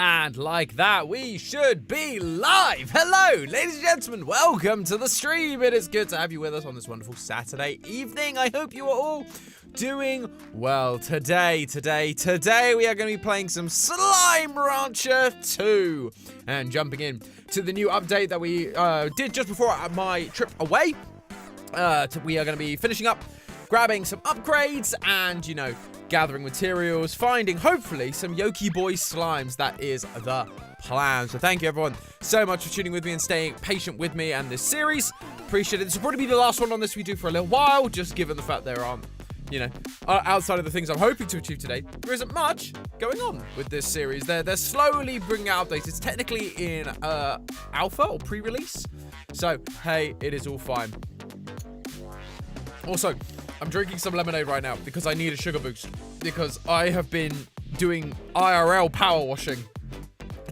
And like that, we should be live. Hello, ladies and gentlemen. Welcome to the stream. It is good to have you with us on this wonderful Saturday evening. I hope you are all doing well. Today, we are going to be playing some Slime Rancher 2. And jumping in to the new update that we did just before my trip away. We are going to be finishing up, grabbing some upgrades and, you know, gathering materials, finding, hopefully, some Yolk Bois slimes. That is the plan. So thank you, everyone, so much for tuning with me and staying patient with me and this series. Appreciate it. This will probably be the last one on this we do for a little while, just given the fact there aren't, you know, outside of the things I'm hoping to achieve today, there isn't much going on with this series. They're slowly bringing out updates. It's technically in alpha or pre-release. So, hey, it is all fine. Also, I'm drinking some lemonade right now because I need a sugar boost. Because I have been doing IRL power washing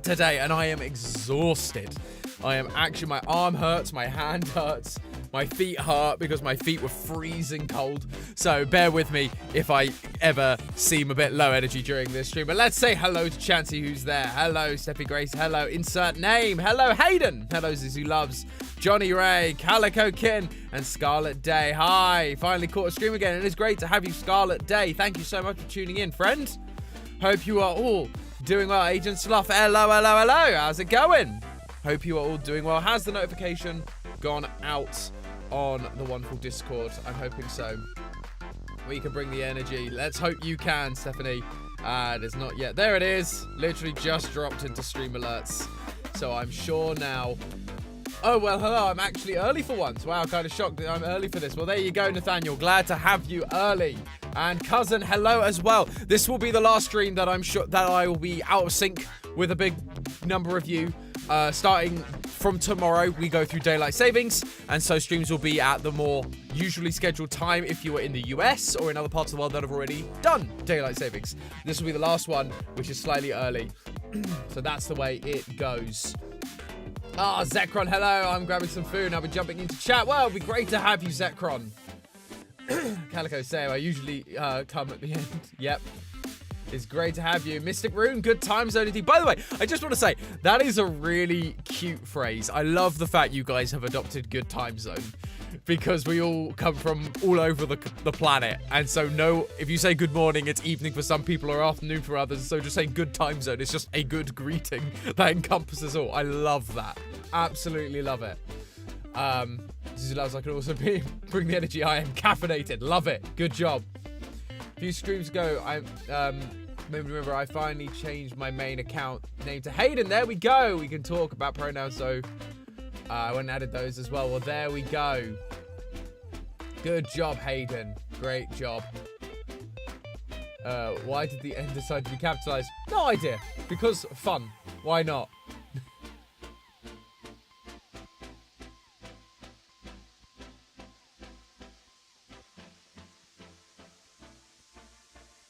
today and I am exhausted. I am actually, my arm hurts, my hand hurts, my feet hurt because my feet were freezing cold. So bear with me if I ever seem a bit low energy during this stream. But let's say hello to Chansey, who's there. Hello, Steffi Grace. Hello, insert name. Hello, Hayden. Hello, Zizu Loves. Johnny Ray, Calico Kin, and Scarlet Day. Hi, finally caught a stream again. It is great to have you, Scarlet Day. Thank you so much for tuning in, friend. Hope you are all doing well. Agent Sloth, hello. How's it going? Hope you are all doing well. Has the notification gone out on the wonderful Discord? I'm hoping so. We can bring the energy. Let's hope you can, Stephanie. It is not yet. There it is. Literally just dropped into stream alerts. So I'm sure now. Oh, well, hello. I'm actually early for once. Wow, kind of shocked that I'm early for this. Well, there you go, Nathaniel. Glad to have you early. And cousin, hello as well. This will be the last stream that I'm sure that I will be out of sync with a big number of you. Starting from tomorrow, we go through daylight savings, and so streams will be at the more usually scheduled time if you are in the US or in other parts of the world that have already done daylight savings. This will be the last one, which is slightly early. So that's the way it goes. Ah, Zekron, hello. I'm grabbing some food and I'll be jumping into chat. Well, it'll be great to have you, Zekron. Calico Sayo, I usually come at the end. Yep. It's great to have you. Mystic Rune, good time zone indeed. By the way, I just want to say, that is a really cute phrase. I love the fact you guys have adopted good time zone. Because we all come from all over the planet. And so no, if you say good morning, it's evening for some people or afternoon for others. So just saying good time zone is just a good greeting that encompasses all. I love that. Absolutely love it. This allows I can also bring the energy. I am caffeinated. Love it. Good job. A few streams ago, maybe remember I finally changed my main account name to Hayden. There we go. We can talk about pronouns. So I went and added those as well. Well, there we go. Good job, Hayden. Great job. Why did the N decide to be capitalized? No idea. Because fun. Why not?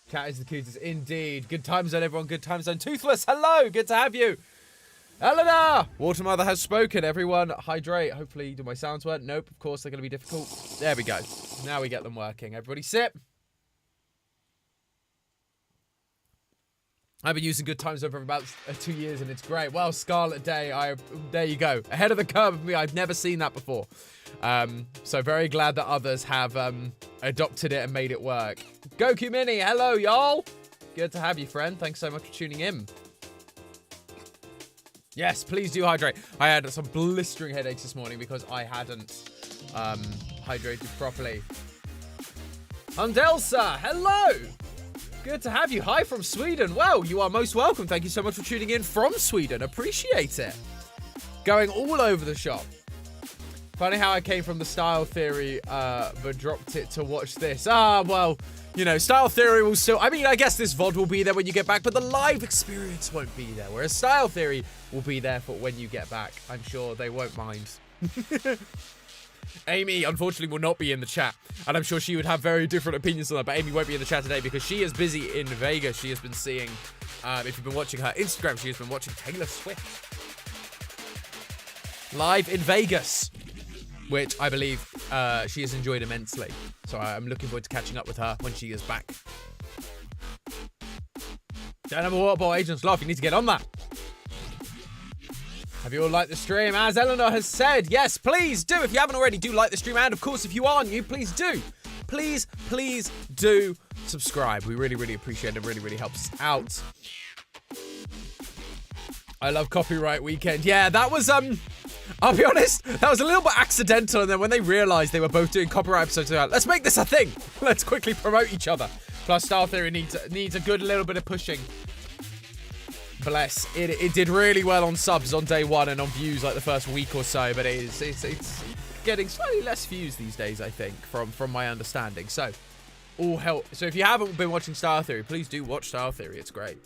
Cat is the cutest. Indeed. Good time zone, everyone. Good time zone. Toothless, hello. Good to have you. Eleanor! Water Mother has spoken. Everyone, hydrate. Hopefully, do my sounds work? Nope, of course, they're going to be difficult. There we go. Now we get them working. Everybody sip. I've been using good time zone for about 2 years, and it's great. Well, Scarlet Day, there you go. Ahead of the curve of me. I've never seen that before. So very glad that others have adopted it and made it work. Goku Mini, hello, y'all. Good to have you, friend. Thanks so much for tuning in. Yes, please do hydrate. I had some blistering headaches this morning because I hadn't hydrated properly. Undelsa, hello. Good to have you. Hi from Sweden. Well, you are most welcome. Thank you so much for tuning in from Sweden. Appreciate it. Going all over the shop. Funny how I came from the Style Theory, but dropped it to watch this. Ah, well, you know, Style Theory will still... I mean, I guess this VOD will be there when you get back, but the live experience won't be there. Whereas Style Theory will be there for when you get back. I'm sure they won't mind. Amy, unfortunately, will not be in the chat. And I'm sure she would have very different opinions on that. But Amy won't be in the chat today because she is busy in Vegas. She has been seeing... if you've been watching her Instagram, she has been watching Taylor Swift. Live in Vegas. Which I believe she has enjoyed immensely. So I'm looking forward to catching up with her when she is back. Dynamo Water Ball Agents Love, you need to get on that. Have you all liked the stream? As Eleanor has said, yes, please do. If you haven't already, do like the stream. And of course, if you are new, please do. Please do subscribe. We really, really appreciate it. It really, really helps us out. I love Copyright Weekend. Yeah, that was, I'll be honest, that was a little bit accidental. And then when they realized they were both doing copyright episodes, they're like, let's make this a thing. Let's quickly promote each other. Plus, Star Theory needs a good little bit of pushing. Bless. It did really well on subs on day one and on views like the first week or so, but it's getting slightly less views these days, I think, from my understanding. So, all help. So if you haven't been watching Star Theory, please do watch Star Theory. It's great.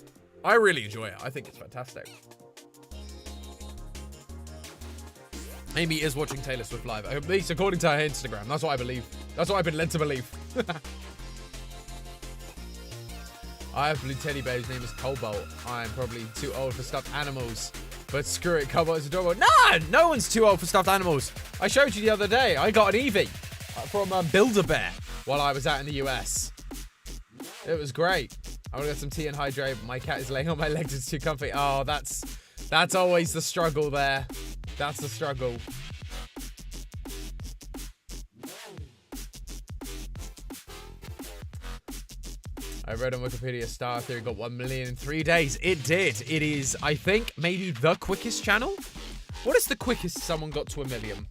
I really enjoy it. I think it's fantastic. Amy is watching Taylor Swift live, at least according to her Instagram. That's what I believe. That's what I've been led to believe. I have a blue teddy bear whose name is Cobalt. I'm probably too old for stuffed animals. But screw it, Cobalt is adorable. Nah, no one's too old for stuffed animals. I showed you the other day. I got an Eevee from Build-A-Bear while I was out in the US. It was great. I want to get some tea and hydrate, but my cat is laying on my legs. It's too comfy. Oh, that's always the struggle there. That's the struggle. I read on Wikipedia Star Theory got 1 million in 3 days. It did. It is, I think, maybe the quickest channel. What is the quickest someone got to 1 million?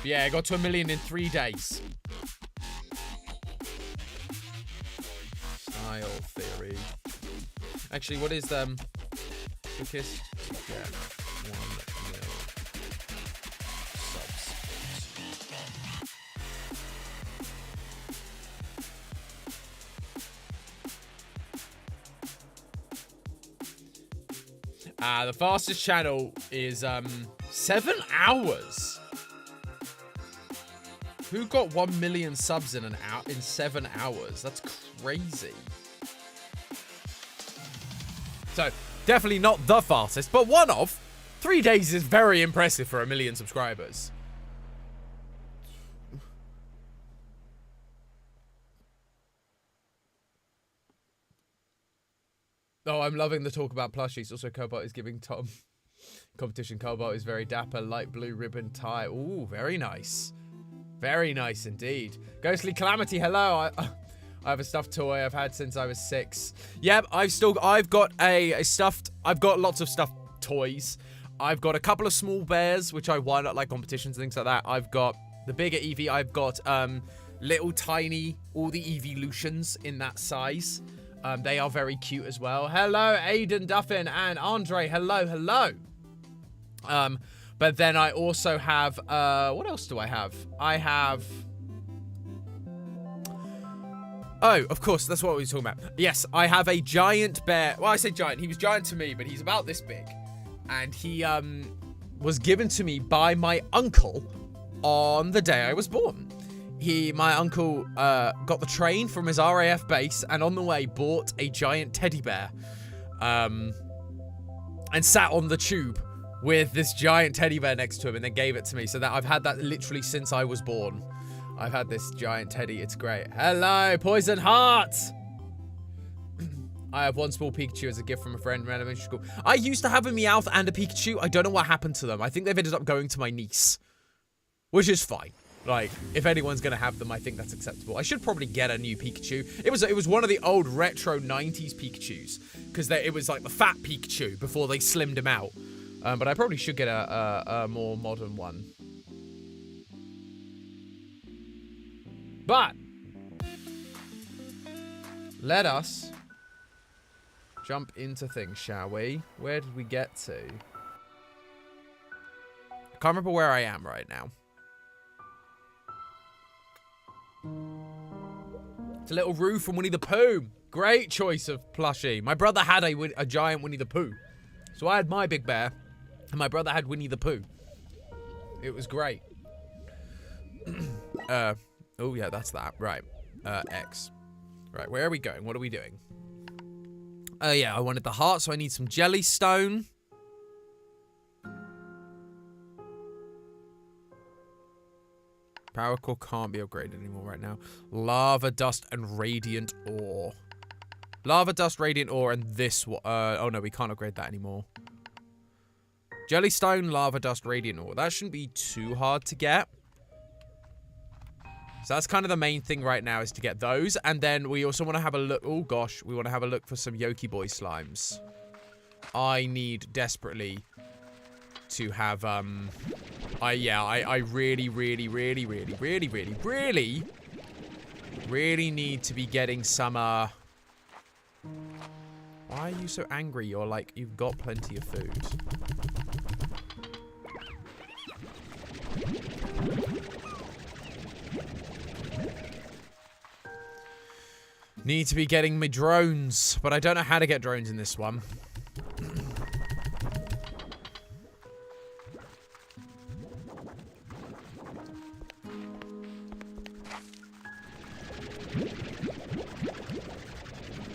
Yeah, it got to 1 million in 3 days. Style Theory. Actually, what is quickest? Yeah, 1 million subs. The fastest channel is 7 hours. Who got 1 million subs in 7 hours? That's crazy. So definitely not the fastest, but one of. 3 days is very impressive for 1 million subscribers. Oh, I'm loving the talk about plushies. Also, Cobalt is giving Tom competition. Cobalt is very dapper, light blue ribbon tie. Ooh, very nice. Very nice indeed. Ghostly Calamity, hello. I have a stuffed toy I've had since I was 6. Yep, I've got I've got lots of stuffed toys. I've got a couple of small bears, which I won at like competitions and things like that. I've got the bigger Eevee. I've got little tiny, all the Eeveelutions in that size. They are very cute as well. Hello, Aiden Duffin and Andre. Hello, hello. But then I also have, what else do I have? I have... Oh, of course, that's what we were talking about. Yes, I have a giant bear. Well, I say giant. He was giant to me, but he's about this big. And he was given to me by my uncle on the day I was born. My uncle got the train from his RAF base and on the way bought a giant teddy bear and sat on the tube with this giant teddy bear next to him and then gave it to me. So that I've had that literally since I was born. I've had this giant teddy. It's great. Hello, Poison Heart. I have one small Pikachu as a gift from a friend in elementary school. I used to have a Meowth and a Pikachu. I don't know what happened to them. I think they've ended up going to my niece, which is fine. Like, if anyone's gonna have them, I think that's acceptable. I should probably get a new Pikachu. It was one of the old retro 90s Pikachus, because it was like the fat Pikachu before they slimmed him out. But I probably should get a more modern one. But let us jump into things, shall we? Where did we get to? I can't remember where I am right now. It's a little Roo from Winnie the Pooh. Great choice of plushie. My brother had a giant Winnie the Pooh. So I had my big bear, and my brother had Winnie the Pooh. It was great. Oh yeah, that's that. Right. X. Right, where are we going? What are we doing? Oh yeah, I wanted the heart, so I need some Jellystone. Power core can't be upgraded anymore right now. Lava dust and radiant ore. Lava dust, radiant ore, and this. Oh no, we can't upgrade that anymore. Jellystone, lava dust, radiant ore. That shouldn't be too hard to get. So that's kind of the main thing right now is to get those. And then we also want to have a look. Oh, gosh. We want to have a look for some Yolk Bois slimes. I need desperately to have, I really need to be getting some, Why are you so angry? You're like, you've got plenty of food. Need to be getting me drones, but I don't know how to get drones in this one.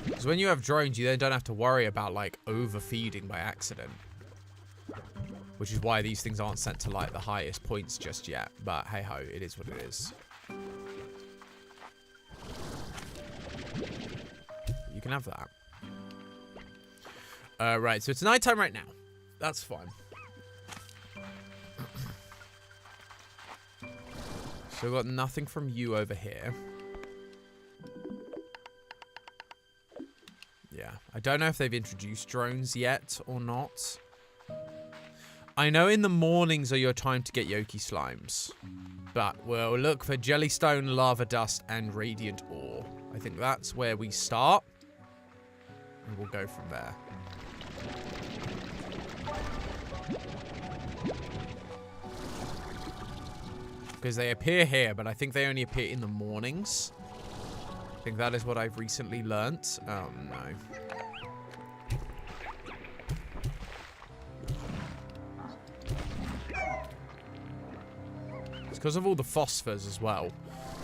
Because when you have drones, you then don't have to worry about, like, overfeeding by accident. Which is why these things aren't sent to, like, the highest points just yet. But, hey-ho, it is what it is. You can have that. Right, so it's nighttime right now. That's fine. So we've got nothing from you over here. Yeah, I don't know if they've introduced drones yet or not. I know in the mornings are your time to get Yolk Slimes. But we'll look for Jellystone, lava dust, and radiant ore. I think that's where we start. And we'll go from there. Because they appear here, but I think they only appear in the mornings. I think that is what I've recently learnt. Oh, no. It's because of all the phosphors as well.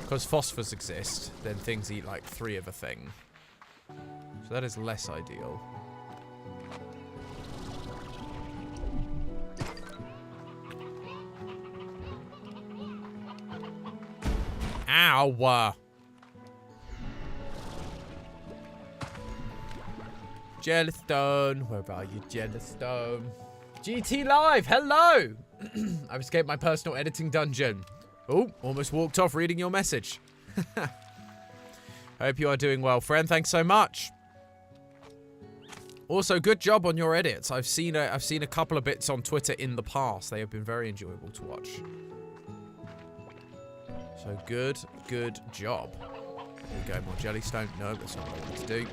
Because phosphors exist, then things eat like 3 of a thing. So that is less ideal. Ow! Jellystone, where are you, Jellystone? GT Live, hello! I've escaped my personal editing dungeon. Oh, almost walked off reading your message. I hope you are doing well, friend. Thanks so much. Also, good job on your edits. I've seen a couple of bits on Twitter in the past. They have been very enjoyable to watch. So good job. There we go, more Jellystone. No, that's not what I want to do.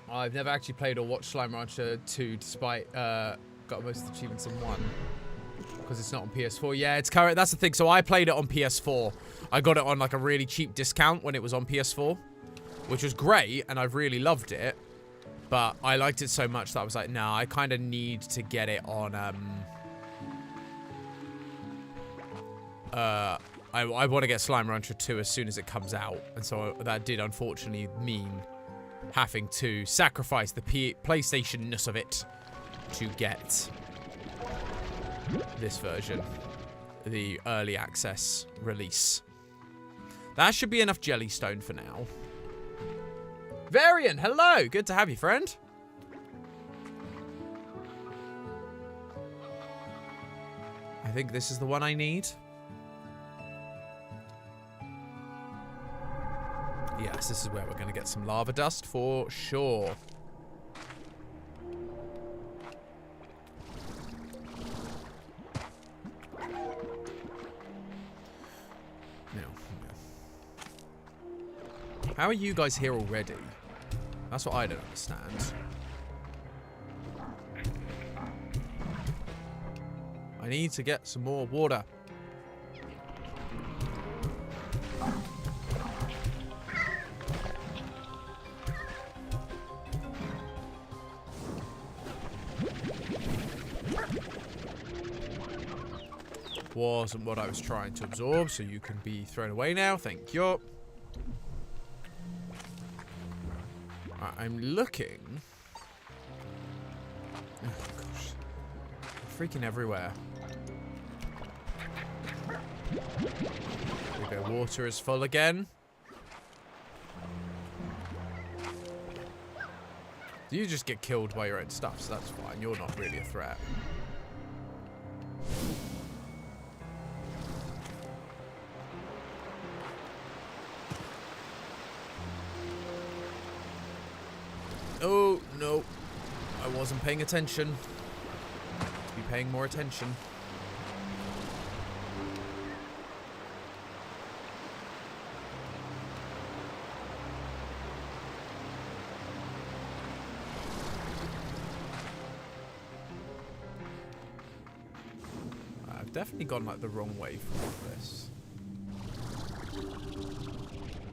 I've never actually played or watched Slime Rancher 2 despite got most of the achievements in 1. Because it's not on PS4. Yeah, it's current. That's the thing. So I played it on PS4. I got it on like a really cheap discount when it was on PS4. Which was great, and I've really loved it. But I liked it so much that I was like, nah, I kind of need to get it on, I want to get Slime Rancher 2 as soon as it comes out. And so that did unfortunately mean having to sacrifice the PlayStation-ness of it to get this version. The early access release. That should be enough Jellystone for now. Varian, hello! Good to have you, friend. I think this is the one I need. Yes, this is where we're going to get some lava dust for sure. How are you guys here already? That's what I don't understand. I need to get some more water. Wasn't what I was trying to absorb, so you can be thrown away now. Thank you. I'm looking. Oh, gosh. I'm freaking everywhere. There we go. Water is full again. You just get killed by your own stuff, so that's fine. You're not really a threat. Oh, no. I wasn't paying attention. To be paying more attention. I've definitely gone like the wrong way for this.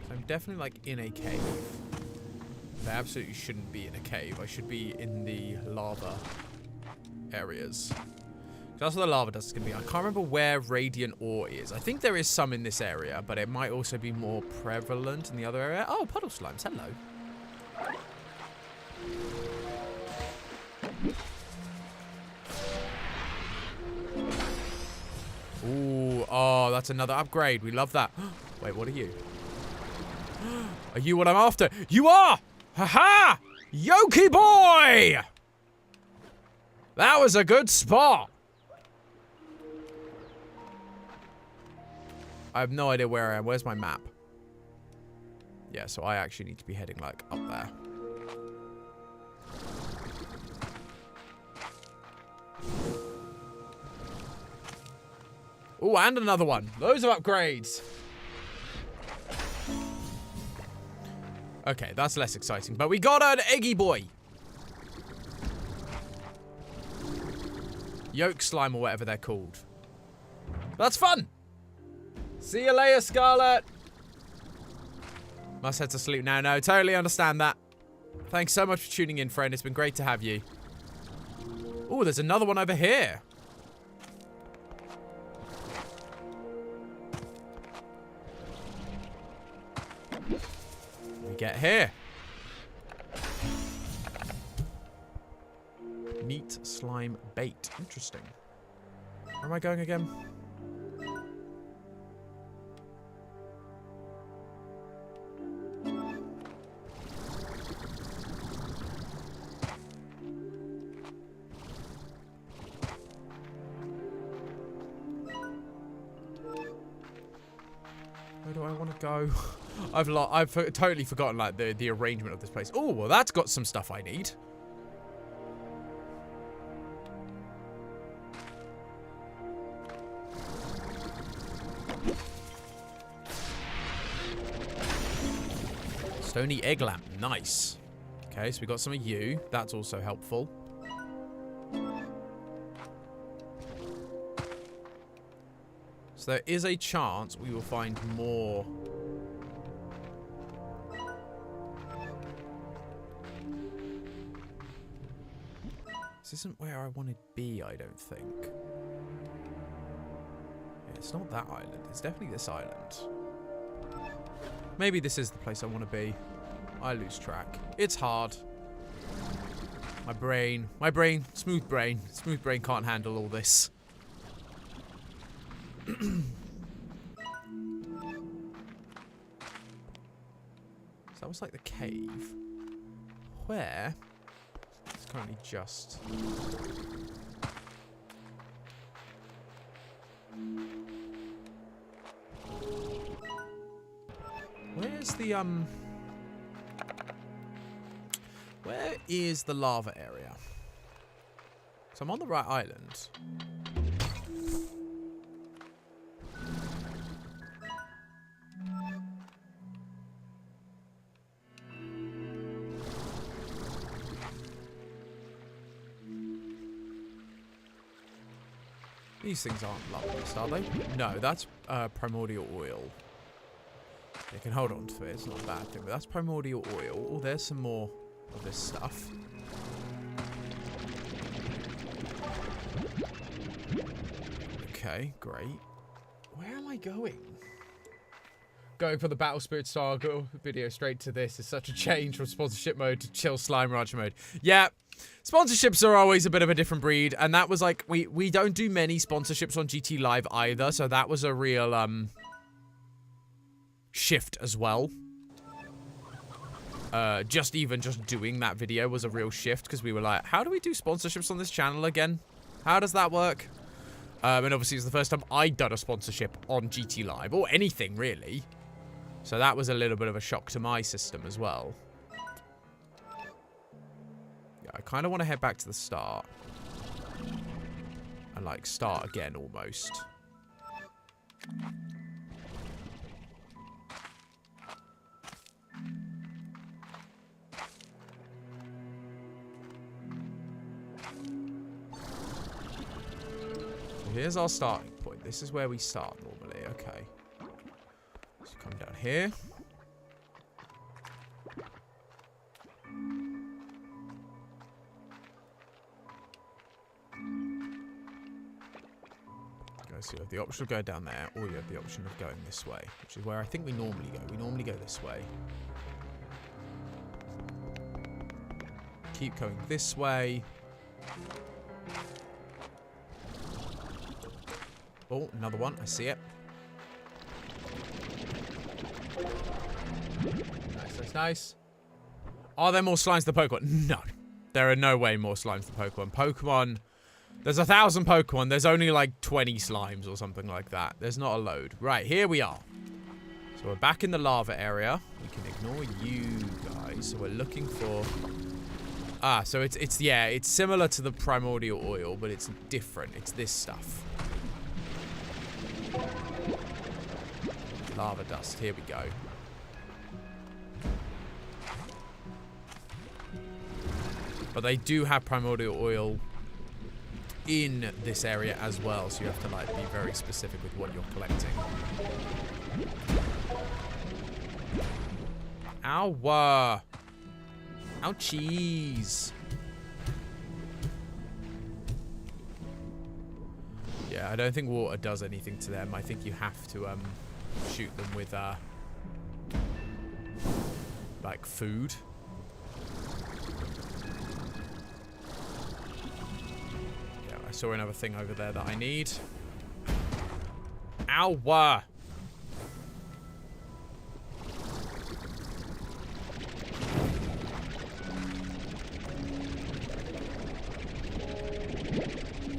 I'm definitely like in a cave. I absolutely shouldn't be in a cave. I should be in the lava areas. That's what the lava dust is going to be. I can't remember where radiant ore is. I think there is some in this area, but it might also be more prevalent in the other area. Oh, puddle slimes. Hello. Ooh, oh, that's another upgrade. We love that. Wait, what are you? Are you what I'm after? You are! Ha-ha! Yoki boy! That was a good spot. I have no idea where I am. Where's my map? Yeah, so I actually need to be heading, like, up there. Oh, and another one. Loads of upgrades. Okay, that's less exciting. But we got an Eggy boy. Yolk Slime or whatever they're called. That's fun. See you later, Scarlet. Must head to sleep now. No, totally understand that. Thanks so much for tuning in, friend. It's been great to have you. Oh, there's another one over here. We get here. Meat slime bait. Interesting. Where am I going again? Where do I want to go? I've totally forgotten like the arrangement of this place. Oh, well that's got some stuff I need. Stony egg lamp. Nice. Okay, so we got some of you. That's also helpful. So there is a chance we will find more. This isn't where I want to be, I don't think. Yeah, it's not that island. It's definitely this island. Maybe this is the place I want to be. I lose track. It's hard. My brain, smooth brain can't handle all this. So that was like the cave. Where? It's currently just... Where's the, Where is the lava area? So I'm on the right island. These things aren't lava, are they? No, that's primordial oil. You can hold on to it, it's not a bad thing, but that's primordial oil. Oh, there's some more of this stuff. Okay, great. Where am I going? Going from the Battle Spirit Saga video straight to this is such a change from sponsorship mode to chill slime rancher mode. Yeah, sponsorships are always a bit of a different breed, and that was like, we don't do many sponsorships on GT Live either, so that was a real, shift as well. Just doing that video was a real shift because we were like, how do we do sponsorships on this channel again? How does that work? And obviously it's the first time I'd done a sponsorship on GT Live, or anything really. So that was a little bit of a shock to my system as well. Yeah, I kind of want to head back to the start. And like start again almost. Here's our starting point. This is where we start normally. Okay. So come down here. Okay, so you have the option of going down there, or you have the option of going this way, which is where I think we normally go. We normally go this way. Keep going this way. Oh, another one. I see it. Nice, nice, nice. Are there more slimes than Pokemon? No. There are no way more slimes than Pokemon. There's 1,000 Pokemon. There's only like 20 slimes or something like that. There's not a load. Right, here we are. So we're back in the lava area. We can ignore you guys. So we're looking for... Ah, so it's similar to the primordial oil, but it's different. It's this stuff. Lava dust. Here we go. But they do have primordial oil in this area as well, so you have to like be very specific with what you're collecting. Ow! Ouchies! Yeah, I don't think water does anything to them. I think you have to shoot them with like food. Yeah, I saw another thing over there that I need. Ow!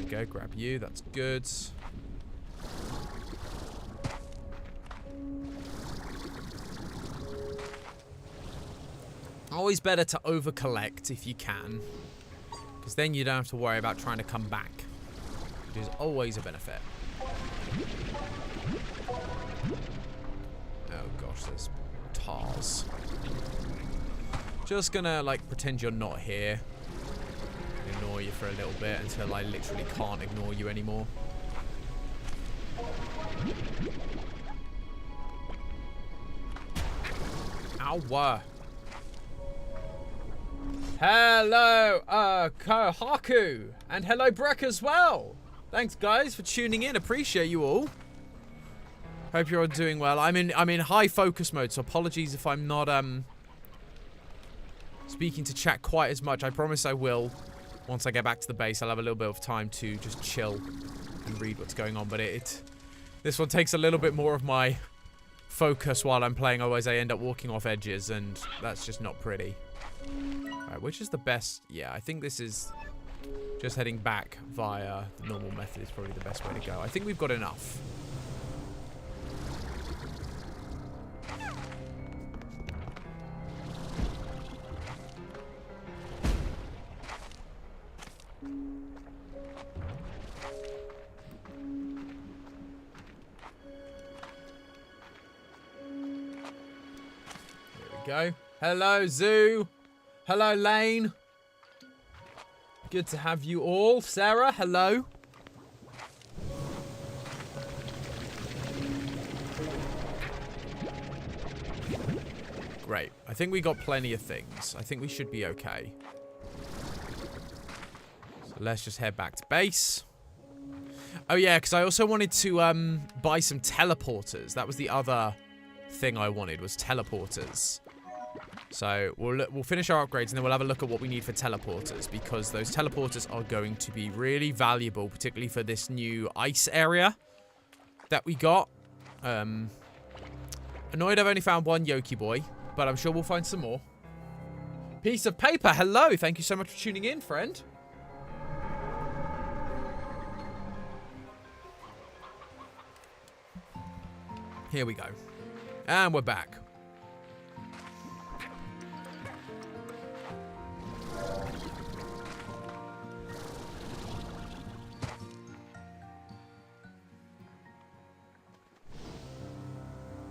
Go grab you, that's good. Always better to over collect if you can, because then you don't have to worry about trying to come back, which is always a benefit. Oh gosh, there's tars. Just gonna like pretend you're not here. Ignore you for a little bit until I literally can't ignore you anymore. Ow! Hello, Kohaku, and hello, Breck as well. Thanks, guys, for tuning in. Appreciate you all. Hope you're all doing well. I'm in high focus mode, so apologies if I'm not speaking to chat quite as much. I promise I will. Once I get back to the base, I'll have a little bit of time to just chill and read what's going on. But this one takes a little bit more of my focus while I'm playing. Otherwise, I end up walking off edges, and that's just not pretty. Right, which is the best? Yeah, I think this is just heading back via the normal method is probably the best way to go. I think we've got enough. Go. Hello, Zoo. Hello, Lane. Good to have you all. Sarah, hello. Great. I think we got plenty of things. I think we should be okay. So let's just head back to base. Oh, yeah, because I also wanted to buy some teleporters. That was the other thing I wanted, was teleporters. So we'll finish our upgrades, and then we'll have a look at what we need for teleporters, because those teleporters are going to be really valuable, particularly for this new ice area that we got. Annoyed I've only found one Yoki boy, but I'm sure we'll find some more. Piece of paper. Hello. Thank you so much for tuning in, friend. Here we go. And we're back.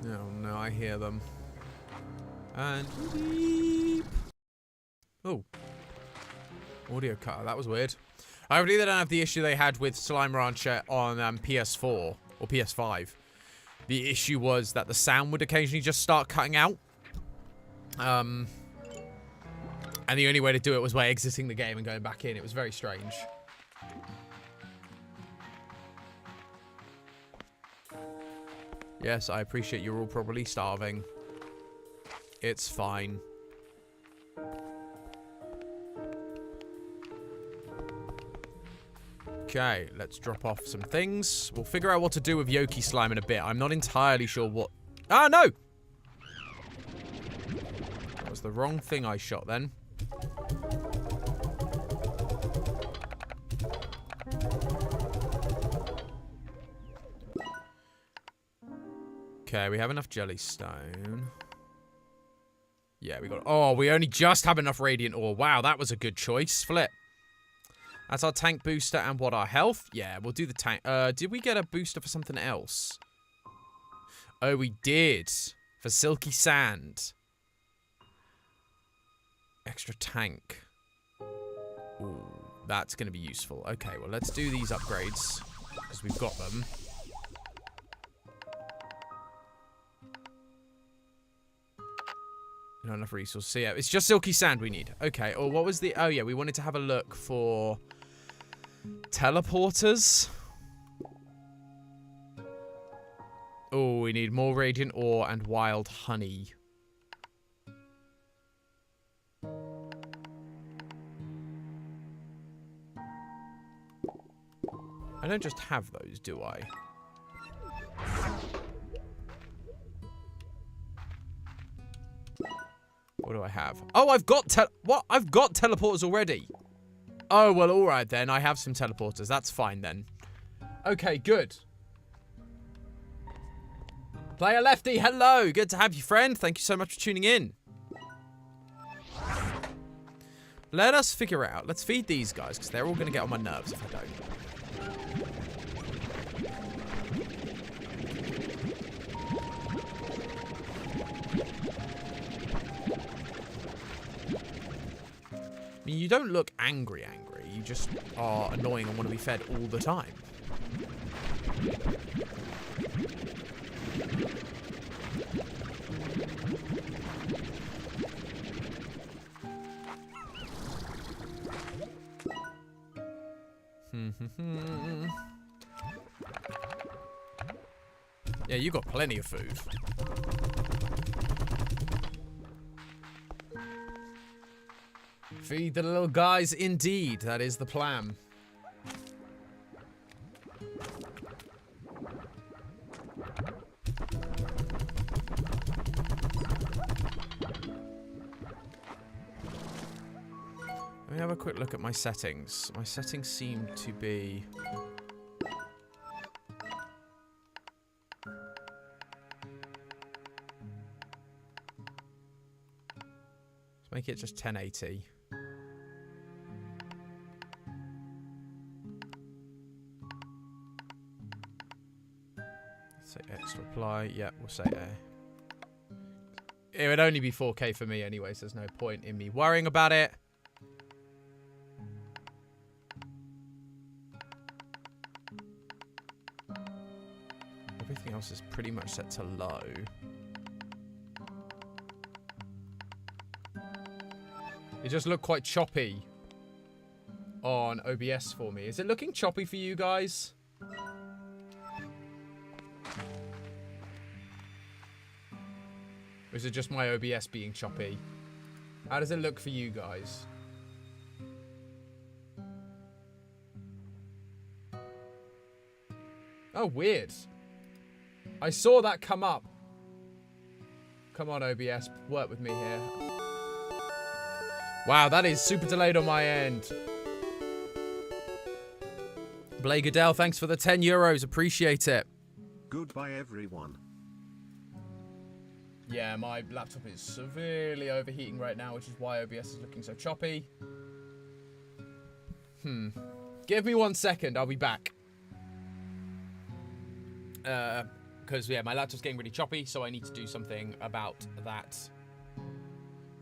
Oh no, I hear them. And beep. Oh. Audio cutter. That was weird. I really don't have the issue they had with Slime Rancher on PS4 or PS5. The issue was that the sound would occasionally just start cutting out. And the only way to do it was by exiting the game and going back in. It was very strange. Yes, I appreciate you're all probably starving. It's fine. Okay, let's drop off some things. We'll figure out what to do with Yolk Slime in a bit. I'm not entirely sure what... Ah, no! That was the wrong thing I shot then. Okay, we have enough jellystone. Yeah, we got... Oh, we only just have enough radiant ore. Wow, that was a good choice. Flip. That's our tank booster and what, our health? Yeah, we'll do the tank. Did we get a booster for something else? Oh, we did. For silky sand. Extra tank. Ooh, that's going to be useful. Okay, well, let's do these upgrades. Because we've got them. Not enough resources. So, yeah, it's just silky sand we need. Okay, or what was the... Oh, yeah, we wanted to have a look for... teleporters. Oh, we need more radiant ore and wild honey. I don't just have those, do I? What do I have? Oh, I've got what? I've got teleporters already. Oh, well, all right then. I have some teleporters. That's fine then. Okay, good. Player Lefty, hello. Good to have you, friend. Thank you so much for tuning in. Let us figure out. Let's feed these guys, because they're all going to get on my nerves if I don't. I mean, you don't look angry. You just are annoying and want to be fed all the time. Yeah, you got plenty of food. Feed the little guys, indeed. That is the plan. Let me have a quick look at my settings. My settings seem to be... Let's make it just 1080. Say X to apply. Yeah, we'll say A. It would only be 4K for me anyway, so there's no point in me worrying about it. Everything else is pretty much set to low. It just looked quite choppy on OBS for me. Is it looking choppy for you guys? Or is it just my OBS being choppy? How does it look for you guys? Oh, weird. I saw that come up. Come on, OBS. Work with me here. Wow, that is super delayed on my end. Blake Goodell, thanks for the 10 euros. Appreciate it. Goodbye, everyone. Yeah, my laptop is severely overheating right now, which is why OBS is looking so choppy. Give me 1 second. I'll be back. Because, yeah, my laptop's getting really choppy, so I need to do something about that.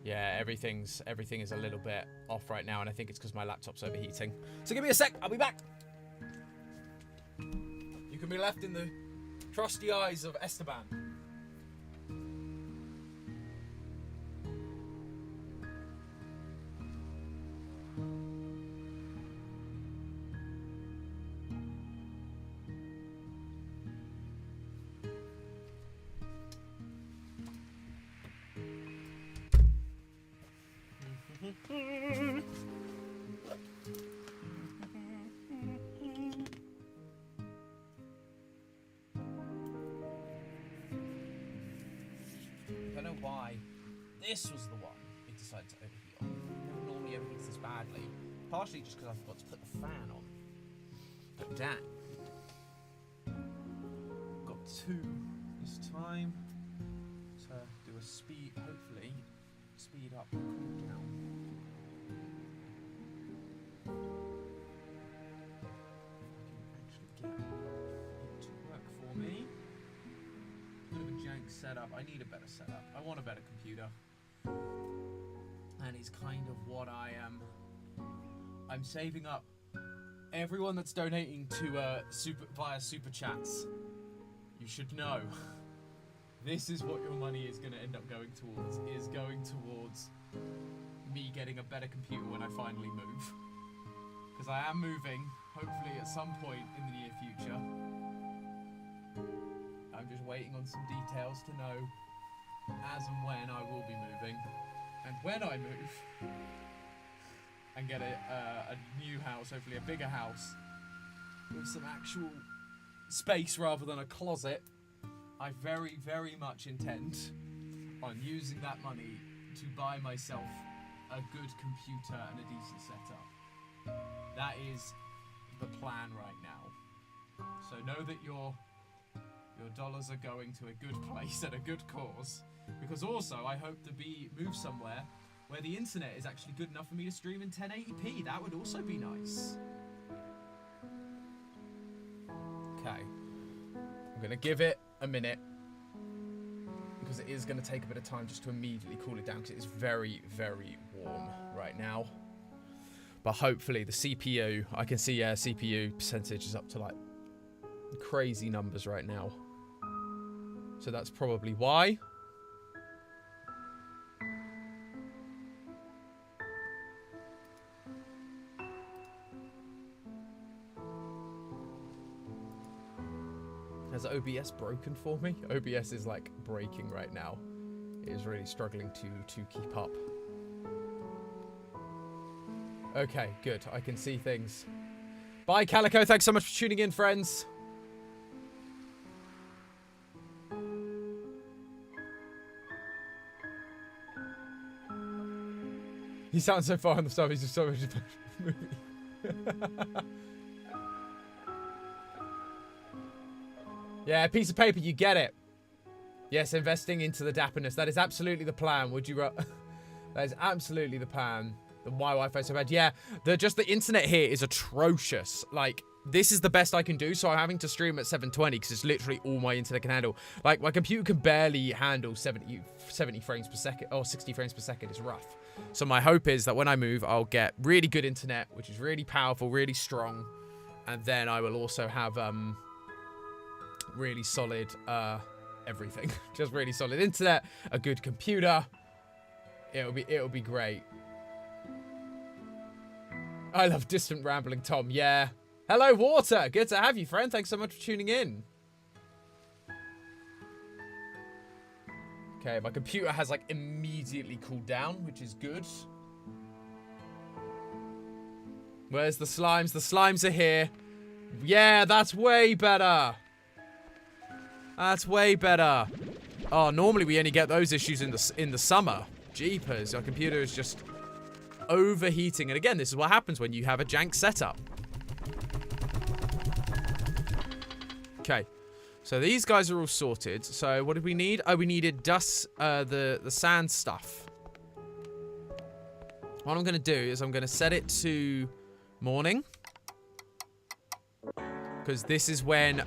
Yeah, everything is a little bit off right now, and I think it's because my laptop's overheating. So give me a sec. I'll be back. You can be left in the trusty eyes of Esteban. I don't know why this was the one it decided to overheat on. It normally overheats this badly. Partially just because I forgot to put the fan on. But damn. Got 2 this time. To do a speed, hopefully, speed up and cool down. I can actually get it to work for me. Bit of a jank setup. I need a better setup. I want a better computer. And it's kind of what I am. I'm saving up. Everyone that's donating to via super chats, you should know. This is what your money is going to end up going towards. Is going towards me getting a better computer when I finally move. Because I am moving, hopefully at some point in the near future. I'm just waiting on some details to know as and when I will be moving. And when I move and get a new house, hopefully a bigger house with some actual space rather than a closet, I very, very much intend on using that money to buy myself a good computer and a decent setup. That is the plan right now. So know that your dollars are going to a good place and a good cause. Because also, I hope to move somewhere where the internet is actually good enough for me to stream in 1080p. That would also be nice. Okay. I'm gonna give it a minute. Because it is gonna take a bit of time just to immediately cool it down, because it is very, very warm right now. But hopefully the CPU, I can see, yeah, CPU percentage is up to like crazy numbers right now. So that's probably why. Has OBS broken for me? OBS is like breaking right now. It is really struggling to keep up. Okay, good. I can see things. Bye, Calico. Thanks so much for tuning in, friends. He sounds so far on the stuff. He's just so much movie. Yeah, a piece of paper, you get it. Yes, investing into the dapperness. That is absolutely the plan. Would you... that is absolutely the plan. The why Wi-Fi so bad. Yeah, just the internet here is atrocious. Like, this is the best I can do, so I'm having to stream at 720 because it's literally all my internet can handle. Like, my computer can barely handle 70 frames per second, or 60 frames per second. It's rough. So my hope is that when I move, I'll get really good internet, which is really powerful, really strong. And then I will also have... really solid everything. Just really solid internet, a good computer. It'll be great. I love distant rambling Tom. Yeah. Hello, Water. Good to have you, friend. Thanks so much for tuning in. Okay, my computer has like immediately cooled down, which is good. Where's the slimes? The slimes are here. Yeah, that's way better. That's way better. Oh, normally we only get those issues in the summer. Jeepers, our computer is just overheating. And again, this is what happens when you have a jank setup. Okay. So these guys are all sorted. So what did we need? Oh, we needed dust, the sand stuff. What I'm going to do is I'm going to set it to morning. Because this is when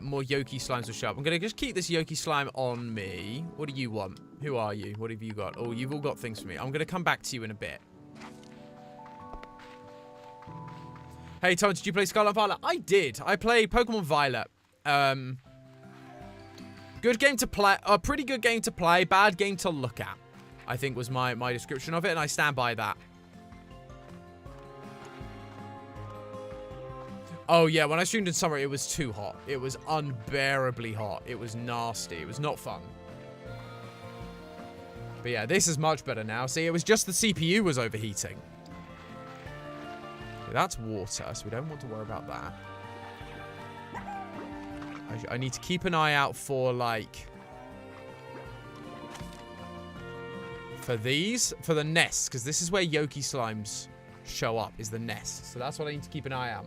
more Yolky Slimes will show up. I'm going to just keep this Yolky Slime on me. What do you want? Who are you? What have you got? Oh, you've all got things for me. I'm going to come back to you in a bit. Hey, Tom, did you play Scarlet Violet? I did. I played Pokemon Violet. Good game to play. A pretty good game to play. Bad game to look at, I think was my description of it, and I stand by that. Oh, yeah, when I streamed in summer, it was too hot. It was unbearably hot. It was nasty. It was not fun. But yeah, this is much better now. See, it was just the CPU was overheating. That's water, so we don't want to worry about that. I need to keep an eye out for, like... For these. For the nests, because this is where Yolky Slimes show up, is the nest. So that's what I need to keep an eye out.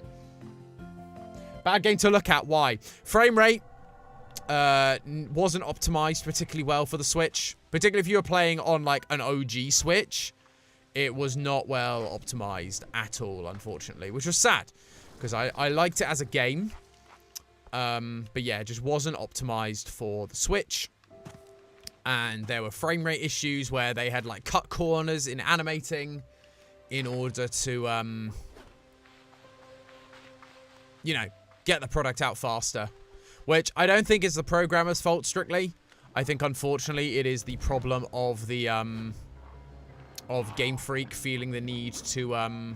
Bad game to look at. Why? Frame rate wasn't optimized particularly well for the Switch. Particularly if you were playing on, like, an OG Switch. It was not well optimized at all, unfortunately. Which was sad. Because I liked it as a game. But yeah, it just wasn't optimized for the Switch. And there were frame rate issues where they had, like, cut corners in animating in order to, you know, get the product out faster. Which I don't think is the programmer's fault strictly. I think, unfortunately, it is the problem of the, of Game Freak feeling the need to,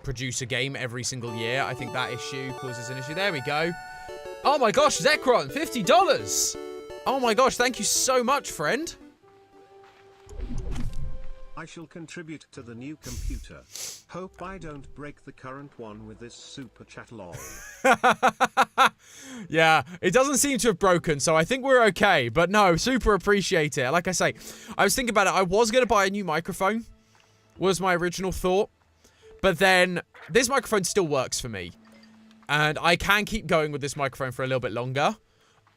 produce a game every single year. I think that issue causes an issue. There we go. Oh my gosh, Zekron, $50. Oh my gosh, thank you so much, friend. I shall contribute to the new computer. Hope I don't break the current one with this super chat lol. Yeah, it doesn't seem to have broken, so I think we're okay. But no, super appreciate it. Like I say, I was thinking about it. I was going to buy a new microphone, was my original thought. But then, this microphone still works for me. And I can keep going with this microphone for a little bit longer.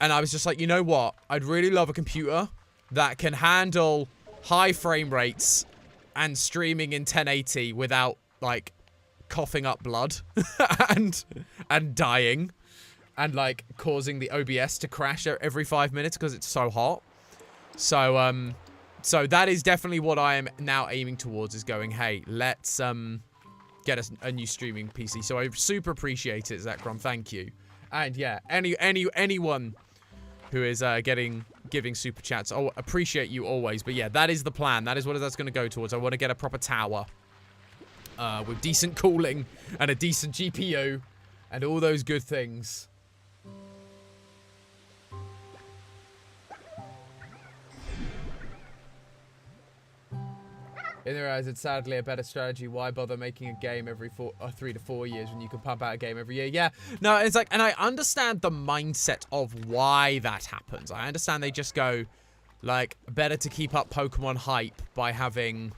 And I was just like, you know what? I'd really love a computer that can handle high frame rates and streaming in 1080 without, like, coughing up blood and dying and, like, causing the OBS to crash every 5 minutes because it's so hot. So, so that is definitely what I am now aiming towards, is going, hey, let's, get us a new streaming PC. So I super appreciate it, Zekrom. Thank you. And yeah, anyone who is giving super chats, oh, appreciate you always. But yeah, that is the plan. That is what that's going to go towards. I want to get a proper tower with decent cooling and a decent GPU and all those good things. In their eyes, it's sadly a better strategy. Why bother making a game every 3 to 4 years when you can pump out a game every year? Yeah, no, it's like, and I understand the mindset of why that happens. I understand they just go, like, better to keep up Pokemon hype by having,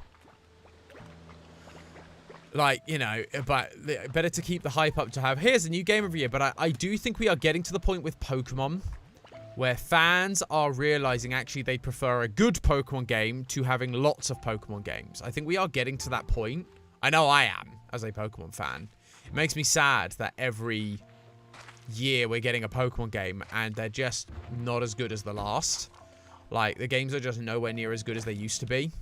like, you know, but better to keep the hype up to have, here's a new game every year. But I do think we are getting to the point with Pokemon where fans are realizing actually they prefer a good Pokemon game to having lots of Pokemon games. I think we are getting to that point. I know I am, as a Pokemon fan. It makes me sad that every year we're getting a Pokemon game and they're just not as good as the last. Like, the games are just nowhere near as good as they used to be.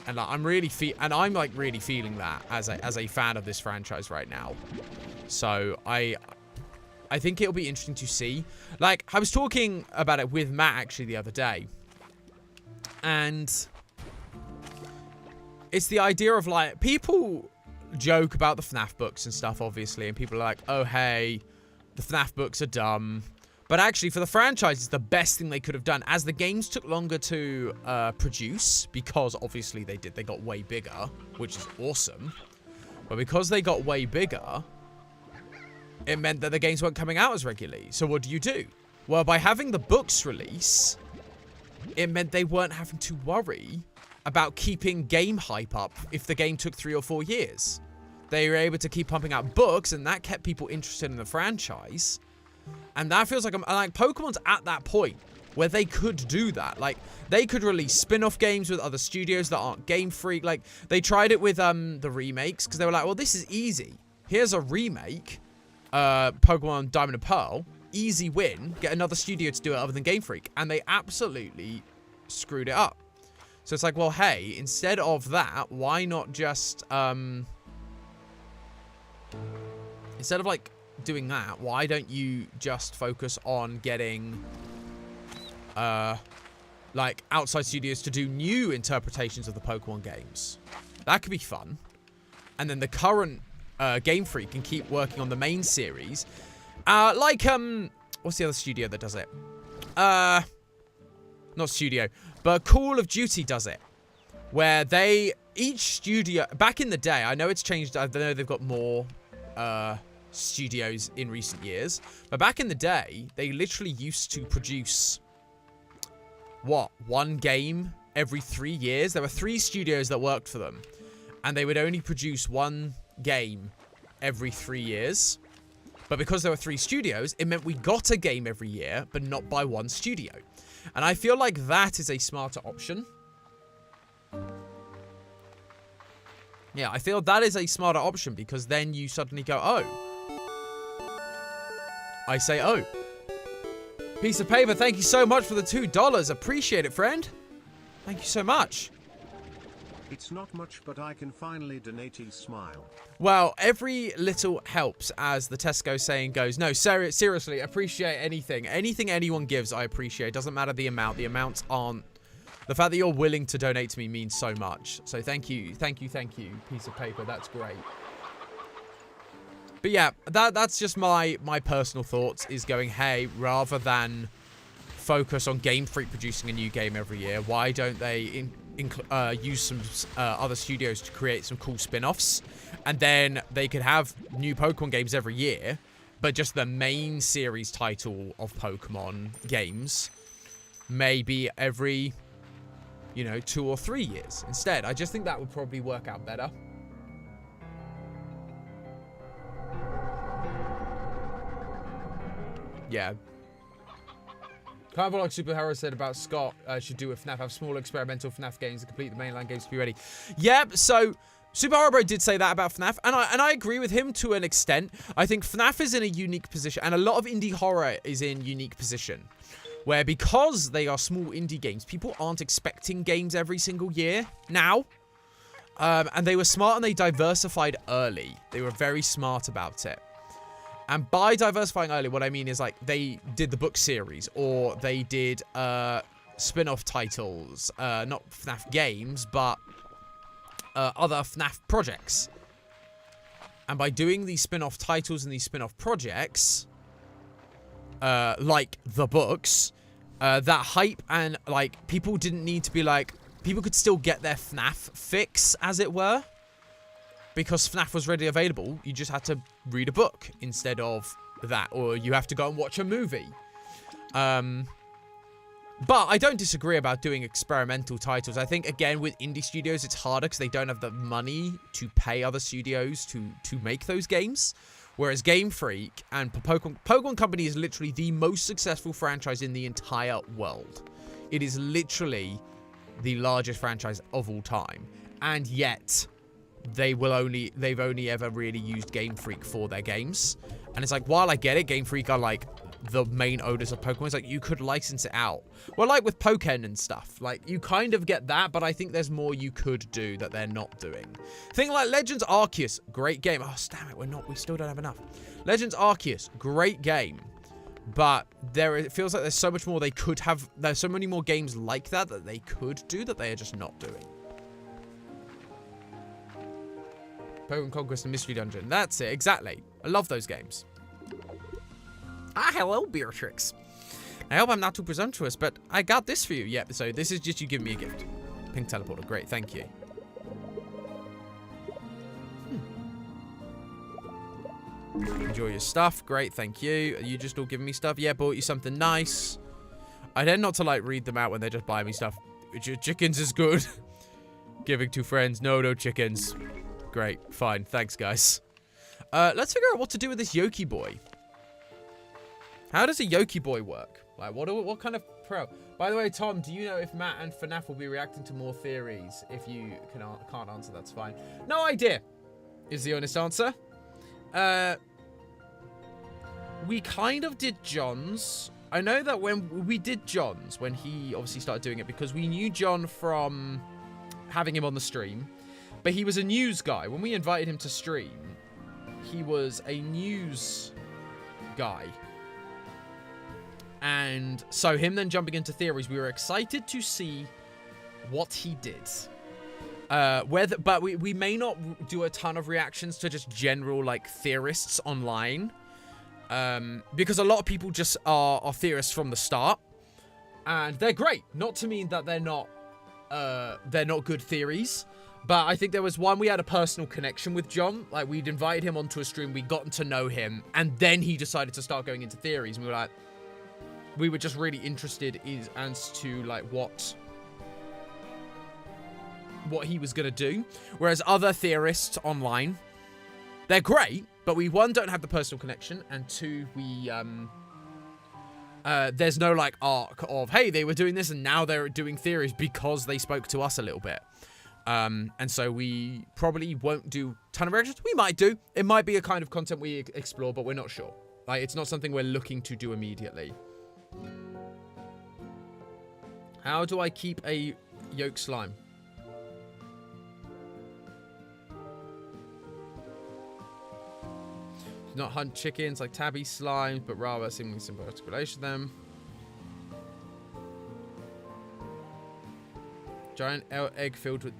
And like, I'm really feeling that as a fan of this franchise right now. So I think it'll be interesting to see. Like, I was talking about it with Matt, actually, the other day. And it's the idea of, like, people joke about the FNAF books and stuff, obviously. And people are like, oh, hey, the FNAF books are dumb. But actually, for the franchise, it's the best thing they could have done. As the games took longer to produce, because, obviously, they did. They got way bigger, which is awesome. But because they got way bigger, it meant that the games weren't coming out as regularly. So what do? Well, by having the books release, it meant they weren't having to worry about keeping game hype up if the game took 3 or 4 years. They were able to keep pumping out books, and that kept people interested in the franchise. And that feels like Pokemon's at that point where they could do that. Like, they could release spin-off games with other studios that aren't Game Freak. Like, they tried it with the remakes because they were like, well, this is easy. Here's a remake, Pokemon Diamond and Pearl, easy win. Get another studio to do it other than Game Freak, and they absolutely screwed it up. So it's like, well, hey, instead of that, why not just instead of like doing that, why don't you just focus on getting like outside studios to do new interpretations of the Pokemon games? That could be fun. And then the current Game Freak can keep working on the main series. Like what's the other studio that does it? Not studio, but Call of Duty does it. Where each studio, back in the day, I know it's changed, I know they've got more studios in recent years, but back in the day, they literally used to produce, what, 1 game every 3 years? There were 3 studios that worked for them, and they would only produce 1 game every 3 years. But because there were 3 studios, it meant we got a game every year, but not by 1 studio. And I feel like that is a smarter option. Yeah, I feel that is a smarter option, because then you suddenly go, oh. I say, oh. Piece of paper, thank you so much for the $2. Appreciate it, friend. Thank you so much. It's not much, but I can finally donate a smile. Well, every little helps, as the Tesco saying goes. No, seriously, appreciate anything. Anything anyone gives, I appreciate. Doesn't matter the amount. The amounts aren't... The fact that you're willing to donate to me means so much. So thank you, thank you, thank you, piece of paper. That's great. But yeah, that's just my personal thoughts, is going, hey, rather than focus on Game Freak producing a new game every year, why don't they use some other studios to create some cool spin-offs? And then they could have new Pokemon games every year, but just the main series title of Pokemon games maybe every, 2 or 3 years instead. I just think that would probably work out better. Yeah. Kind of like Superhero said about Scott should do with FNAF, have small experimental FNAF games and complete the mainline games to be ready. Yep, so Superhero Bro did say that about FNAF, and I agree with him to an extent. I think FNAF is in a unique position, and a lot of indie horror is in unique position, where because they are small indie games, people aren't expecting games every single year now. And they were smart, and they diversified early. They were very smart about it. And by diversifying early, what I mean is, like, they did the book series, or they did spin-off titles, not FNAF games, but other FNAF projects. And by doing these spin-off titles and these spin-off projects, like the books, that hype and, like, people didn't need to be, like, people could still get their FNAF fix, as it were. Because FNAF was readily available, you just had to read a book instead of that, or you have to go and watch a movie. But I don't disagree about doing experimental titles. I think, again, with indie studios, it's harder because they don't have the money to pay other studios to make those games. Whereas Game Freak and Pokemon Company is literally the most successful franchise in the entire world. It is literally the largest franchise of all time. And yet... they've only ever really used Game Freak for their games. And it's like, while I get it, Game Freak are like the main owners of Pokemon. It's like, you could license it out. Well, like with Pokken and stuff, like, you kind of get that, but I think there's more you could do that they're not doing. Thing like Legends Arceus, great game. Oh, damn it, we still don't have enough. Legends Arceus, great game. But it feels like there's so much more they could have. There's so many more games like that they could do that they are just not doing. Pokemon Conquest and Mystery Dungeon. That's it, exactly. I love those games. Ah, hello, Beatrix. I hope I'm not too presumptuous, but I got this for you. Yep, so this is just you giving me a gift. Pink Teleporter, great, thank you. Enjoy your stuff, great, thank you. Are you just all giving me stuff? Yeah, bought you something nice. I tend not to, like, read them out when they just buy me stuff. Chickens is good. Giving to friends. No chickens. Great. Fine. Thanks, guys. Let's figure out what to do with this Yoki boy. How does a Yoki boy work? Like, what kind of pro? By the way, Tom, do you know if Matt and FNAF will be reacting to more theories? If you can't answer, that's fine. No idea, is the honest answer. We kind of did John's. I know that when we did John's, when he obviously started doing it, because we knew John from having him on the stream, but he was a news guy. When we invited him to stream, he was a news guy. And so him then jumping into theories, we were excited to see what he did. But we may not do a ton of reactions to just general, like, theorists online. Because a lot of people just are theorists from the start. And they're great. Not to mean that they're not good theories. But I think there was one, we had a personal connection with John. Like, we'd invited him onto a stream, we'd gotten to know him, and then he decided to start going into theories. And we were like, we were just really interested as to, like, what he was going to do. Whereas other theorists online, they're great, but we, one, don't have the personal connection, and two, we, there's no, like, arc of, hey, they were doing this and now they're doing theories because they spoke to us a little bit. And so we probably won't do a ton of reactions. We might do. It might be a kind of content we explore, but we're not sure. Like, it's not something we're looking to do immediately. How do I keep a Yolk Slime? Do not hunt chickens like tabby slimes, but rather seemingly simple articulation of them. Giant egg filled with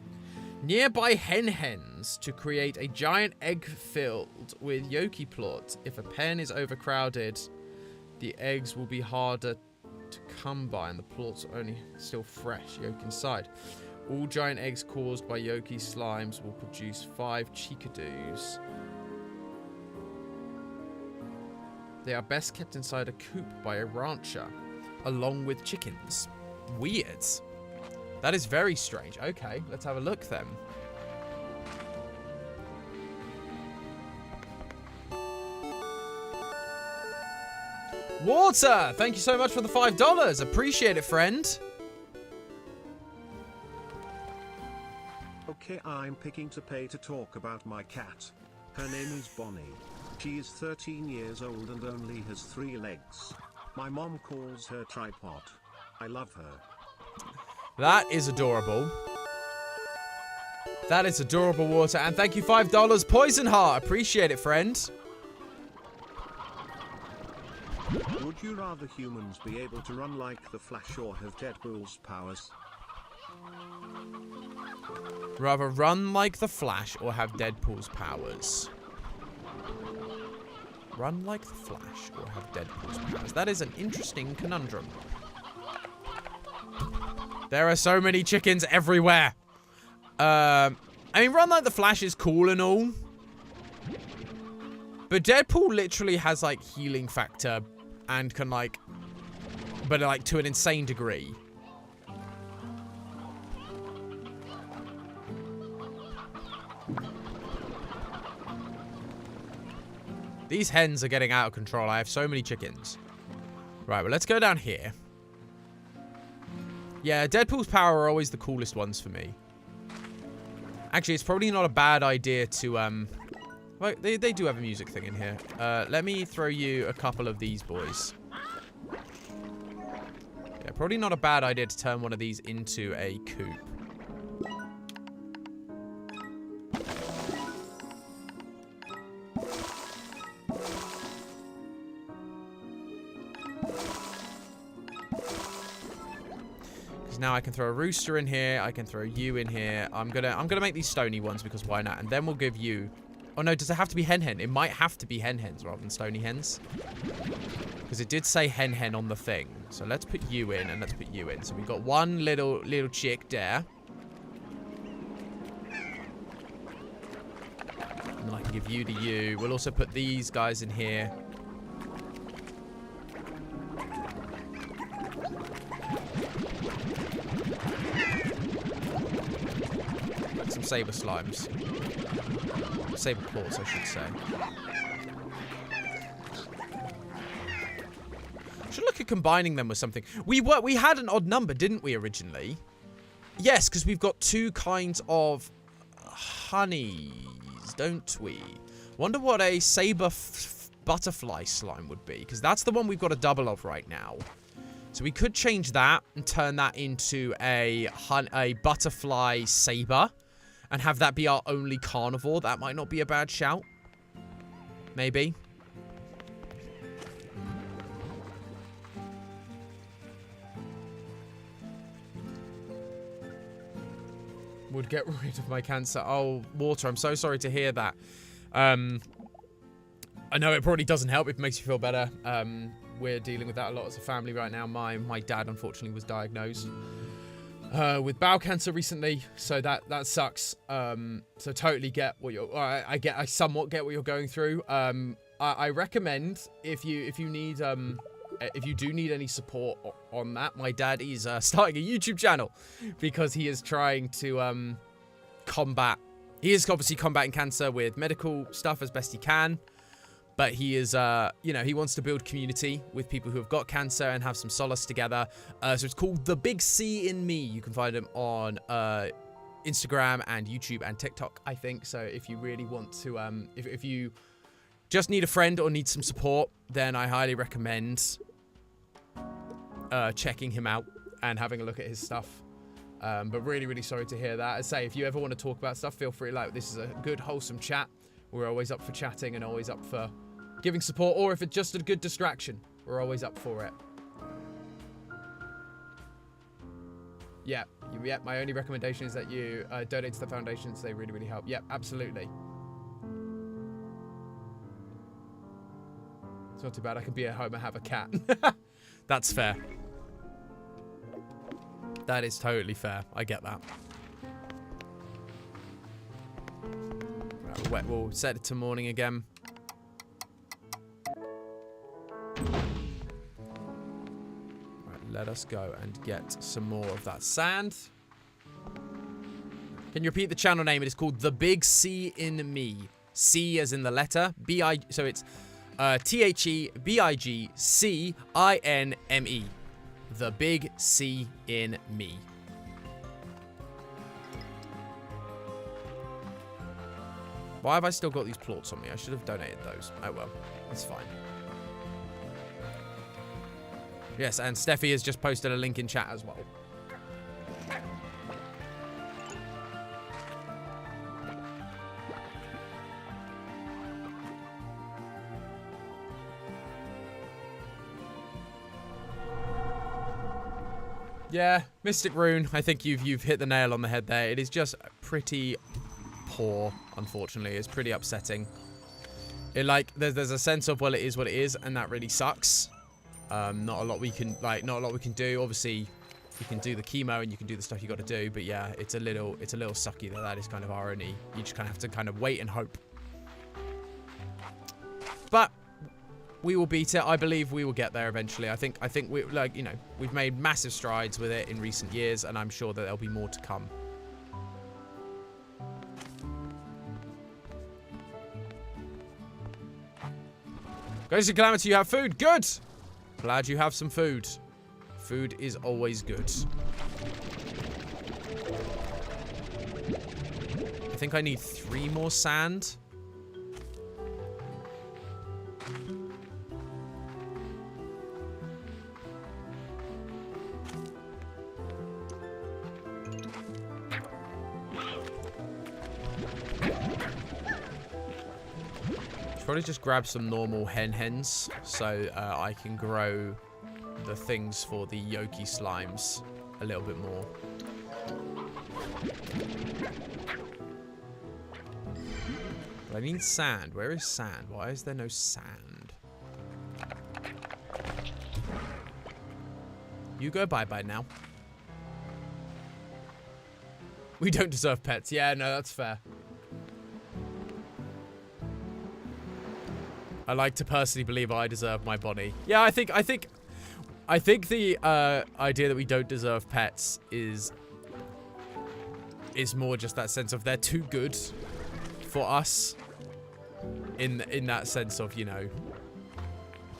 nearby hens to create a giant egg filled with Yoki plot. If a pen is overcrowded, the eggs will be harder to come by and the plot's only still fresh, yolk inside. All giant eggs caused by Yoki slimes will produce 5 chickadoos. They are best kept inside a coop by a rancher, along with chickens. Weird. That is very strange. Okay, let's have a look then. Water! Thank you so much for the $5. Appreciate it, friend. Okay, I'm picking to pay to talk about my cat. Her name is Bonnie. She is 13 years old and only has 3 legs. My mom calls her tripod. I love her. That is adorable. That is adorable, Water. And thank you, $5, Poison Heart. Appreciate it, friend. Would you rather humans be able to run like the Flash or have Deadpool's powers? Rather run like the Flash or have Deadpool's powers? Run like the Flash or have Deadpool's powers? That is an interesting conundrum. There are so many chickens everywhere. I mean, run like the Flash is cool and all. But Deadpool literally has, like, healing factor and can, like... But, like, to an insane degree. These hens are getting out of control. I have so many chickens. Right, well, let's go down here. Yeah, Deadpool's power are always the coolest ones for me. Actually, it's probably not a bad idea to, well, they do have a music thing in here. Let me throw you a couple of these boys. Yeah, probably not a bad idea to turn one of these into a coop. Now I can throw a rooster in here. I can throw you in here. I'm gonna make these stony ones because why not? And then we'll give you... Oh no, does it have to be hen? It might have to be hens rather than stony hens. Because it did say hen on the thing. So let's put you in and let's put you in. So we've got one little chick there. And then I can give you to you. We'll also put these guys in here. saber slimes. Saber claws, I should say. Should look at combining them with something. We had an odd number, didn't we, originally? Yes, because we've got 2 kinds of honeys, don't we? Wonder what a saber butterfly slime would be, because that's the one we've got a double of right now. So we could change that and turn that into a butterfly saber and have that be our only carnivore. That might not be a bad shout. Maybe. Would get rid of my cancer. Oh, Water, I'm so sorry to hear that. I know it probably doesn't help if it makes you feel better. We're dealing with that a lot as a family right now. My dad, unfortunately, was diagnosed with bowel cancer recently, so that sucks. So totally get what you're. I somewhat get what you're going through. I recommend if you need if you do need any support on that, my dad is starting a YouTube channel because he is trying to combat. He is obviously combating cancer with medical stuff as best he can. But he is, you know, he wants to build community with people who have got cancer and have some solace together. So it's called The Big C in Me. You can find him on Instagram and YouTube and TikTok, I think. So if you really want to, if you just need a friend or need some support, then I highly recommend checking him out and having a look at his stuff. But really, really sorry to hear that. I say, if you ever want to talk about stuff, feel free. Like, this is a good, wholesome chat. We're always up for chatting and always up for giving support, or if it's just a good distraction, we're always up for it. Yeah, my only recommendation is that you donate to the foundations. They really, really help. Yep, absolutely. It's not too bad. I can be at home and have a cat. That's fair. That is totally fair. I get that. Right, we'll set it to morning again. Let us go and get some more of that sand. Can you repeat the channel name? It is called The Big C in Me. C as in the letter. B-I... So it's THEBIGCINME. The Big C in Me. Why have I still got these plorts on me? I should have donated those. Oh well. It's fine. Yes, and Steffi has just posted a link in chat as well. Yeah, Mystic Rune, I think you've hit the nail on the head there. It is just pretty poor, unfortunately. It's pretty upsetting. There's a sense of, well, it is what it is, and that really sucks. Not a lot we can do. Obviously, you can do the chemo and you can do the stuff you got to do, but yeah, it's a little sucky that is kind of our only. You just kind of have to kind of wait and hope. But we will beat it. I believe we will get there eventually. I think we we've made massive strides with it in recent years, and I'm sure that there'll be more to come. Goes to Calamity, you have food. Good. Glad you have some food. Food is always good. I think I need 3 more sand. Probably just grab some normal hens so I can grow the things for the Yolk Slimes a little bit more. But I need sand. Where is sand? Why is there no sand? You go bye-bye now. We don't deserve pets. Yeah, no, that's fair. I like to personally believe I deserve my body. Yeah, I think the idea that we don't deserve pets is It's more just that sense of they're too good for us. In that sense of, you know,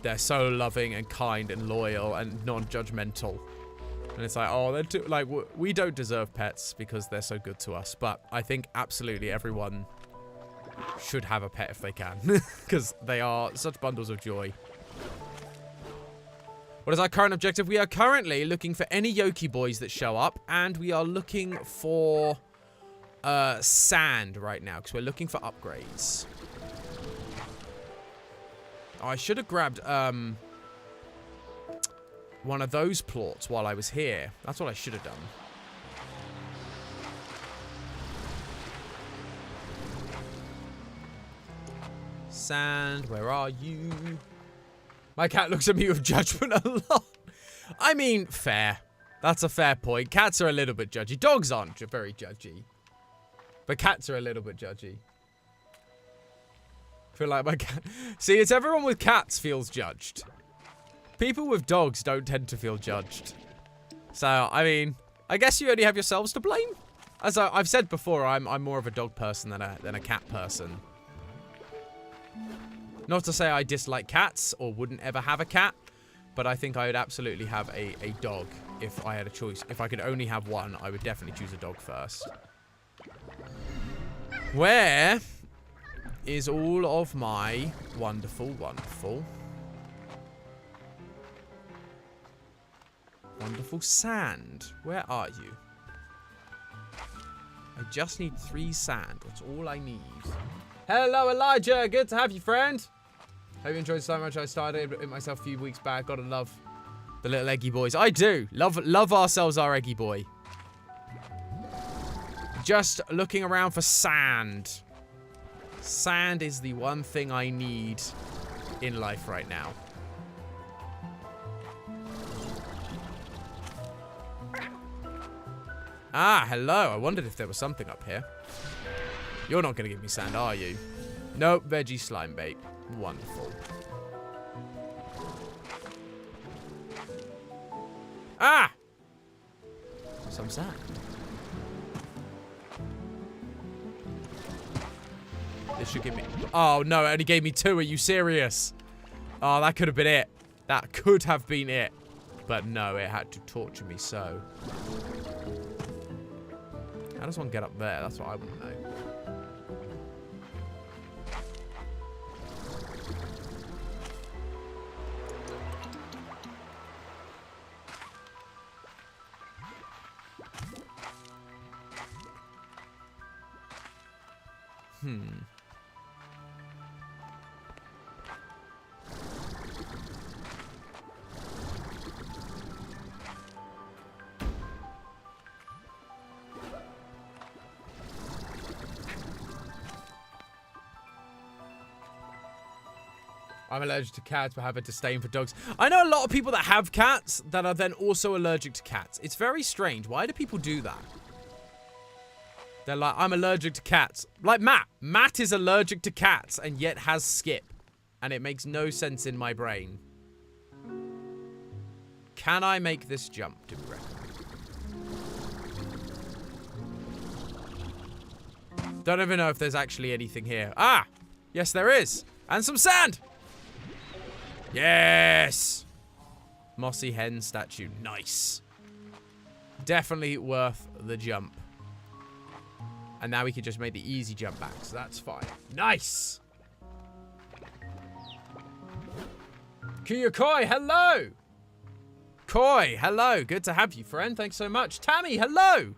they're so loving and kind and loyal and non-judgmental. And it's like, oh, they're too, like, we don't deserve pets because they're so good to us. But I think absolutely everyone should have a pet if they can. Because they are such bundles of joy. What is our current objective? We are currently looking for any Yoki boys that show up. And we are looking for sand right now. Because we're looking for upgrades. Oh, I should have grabbed one of those plots while I was here. That's what I should have done. Sand, where are you? My cat looks at me with judgment a lot. I mean, fair. That's a fair point. Cats are a little bit judgy. Dogs aren't very judgy. But cats are a little bit judgy. I feel like my cat... See, it's everyone with cats feels judged. People with dogs don't tend to feel judged. So, I mean, I guess you only have yourselves to blame. As I've said before, I'm more of a dog person than a cat person. Not to say I dislike cats or wouldn't ever have a cat, but I think I would absolutely have a dog if I had a choice. If I could only have one, I would definitely choose a dog first. Where is all of my wonderful, wonderful sand? Where are you? I just need 3 sand. That's all I need. Hello, Elijah. Good to have you, friend. Hope you enjoyed so much. I started it myself a few weeks back. Gotta love the little Eggy boys. I do. Love ourselves our Eggy boy. Just looking around for sand. Sand is the one thing I need in life right now. Ah, hello. I wondered if there was something up here. You're not going to give me sand, are you? Nope, veggie slime bait. Wonderful. Ah! Some sand. This should give me... Oh, no, it only gave me 2. Are you serious? Oh, that could have been it. That could have been it. But no, it had to torture me so. How does one get up there? That's what I want to know. I'm allergic to cats, but have a disdain for dogs. I know a lot of people that have cats that are then also allergic to cats. It's very strange. Why do people do that? They're like, I'm allergic to cats. Like Matt. Matt is allergic to cats and yet has Skip. And it makes no sense in my brain. Can I make this jump, do you reckon? Don't even know if there's actually anything here. Ah! Yes, there is. And some sand! Yes! Mossy hen statue. Nice. Definitely worth the jump. And now we can just make the easy jump back, so that's fine. Nice! Koi, hello! Koi, hello. Good to have you, friend. Thanks so much. Tammy, hello!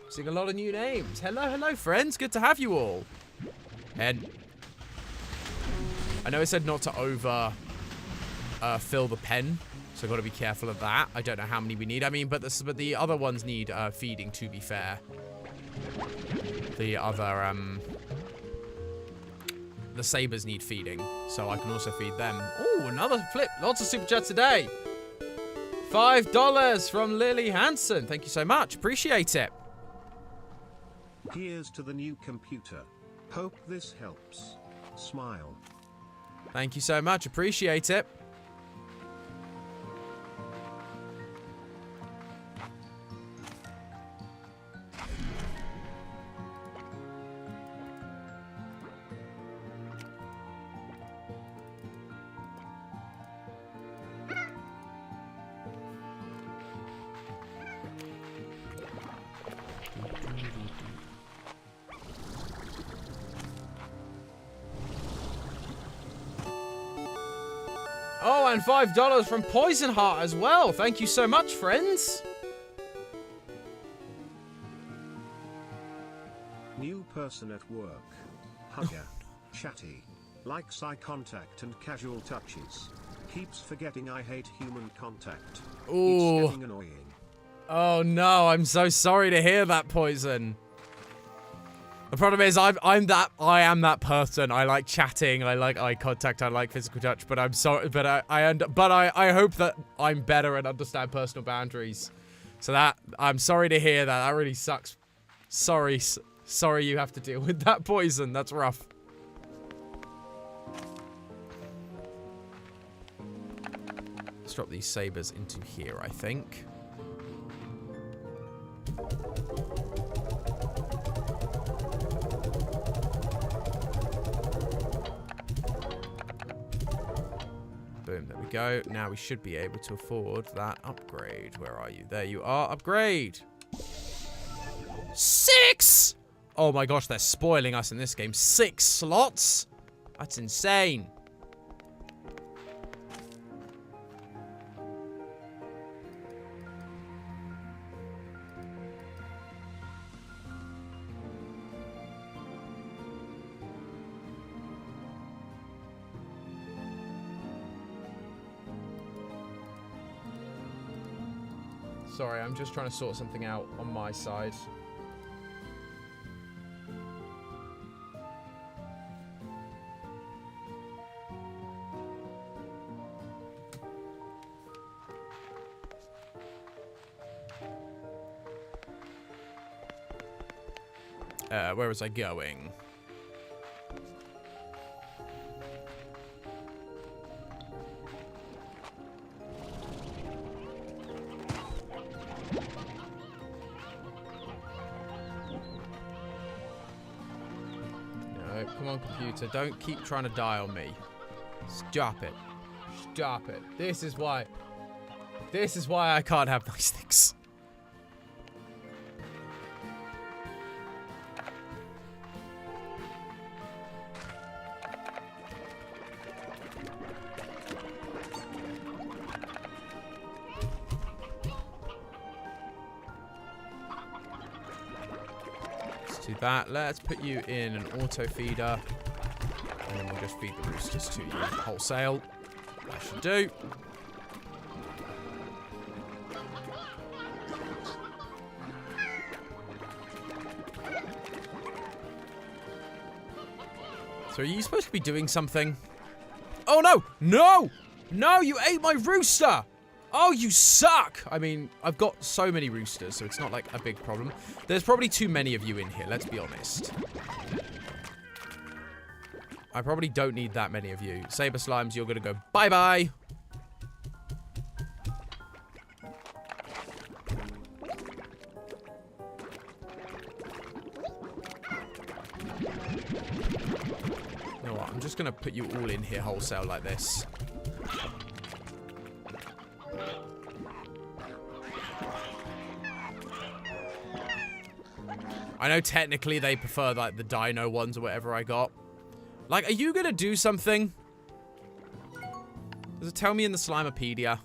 Seeing a lot of new names. Hello, friends. Good to have you all. And I know it said not to over fill the pen, so got to be careful of that. I don't know how many we need. I mean, but the other ones need feeding, to be fair. The other the sabers need feeding, so I can also feed them. Oh, another flip. Lots of super chats today. $5 from Lily Hansen. Thank you so much. Appreciate it. Here's to the new computer. Hope this helps. Smile. Thank you so much. Appreciate it. and $5 from Poison Heart as well. Thank you so much, friends. New person at work. Hugger. Chatty. Likes eye contact and casual touches. Keeps forgetting I hate human contact. Ooh. It's getting annoying. Oh no, I'm so sorry to hear that, Poison. The problem is I am that person. I like chatting, I like eye contact, I like physical touch, but I'm sorry, but I hope that I'm better and understand personal boundaries. So that I'm sorry to hear that. That really sucks. Sorry you have to deal with that, Poison. That's rough. Let's drop these sabers into here, I think. Boom, there we go. Now we should be able to afford that upgrade. Where are you? There you are. Upgrade. 6! Oh my gosh, they're spoiling us in this game. 6 slots? That's insane. Sorry, I'm just trying to sort something out on my side. Where was I going? No, come on, computer. Don't keep trying to die on me. Stop it. Stop it. This is why I can't have nice things. Do that. Let's put you in an auto feeder, and then we'll just feed the roosters to you wholesale. That should do. So are you supposed to be doing something? Oh no! No! No, you ate my rooster! Oh, you suck! I mean, I've got so many roosters, so it's not like a big problem. There's probably too many of you in here, let's be honest. I probably don't need that many of you. Saber Slimes, you're gonna go bye-bye. You know what, I'm just gonna put you all in here wholesale like this. I know technically they prefer like the dino ones or whatever I got. Like, are you gonna do something? Does it tell me in the Slimepedia?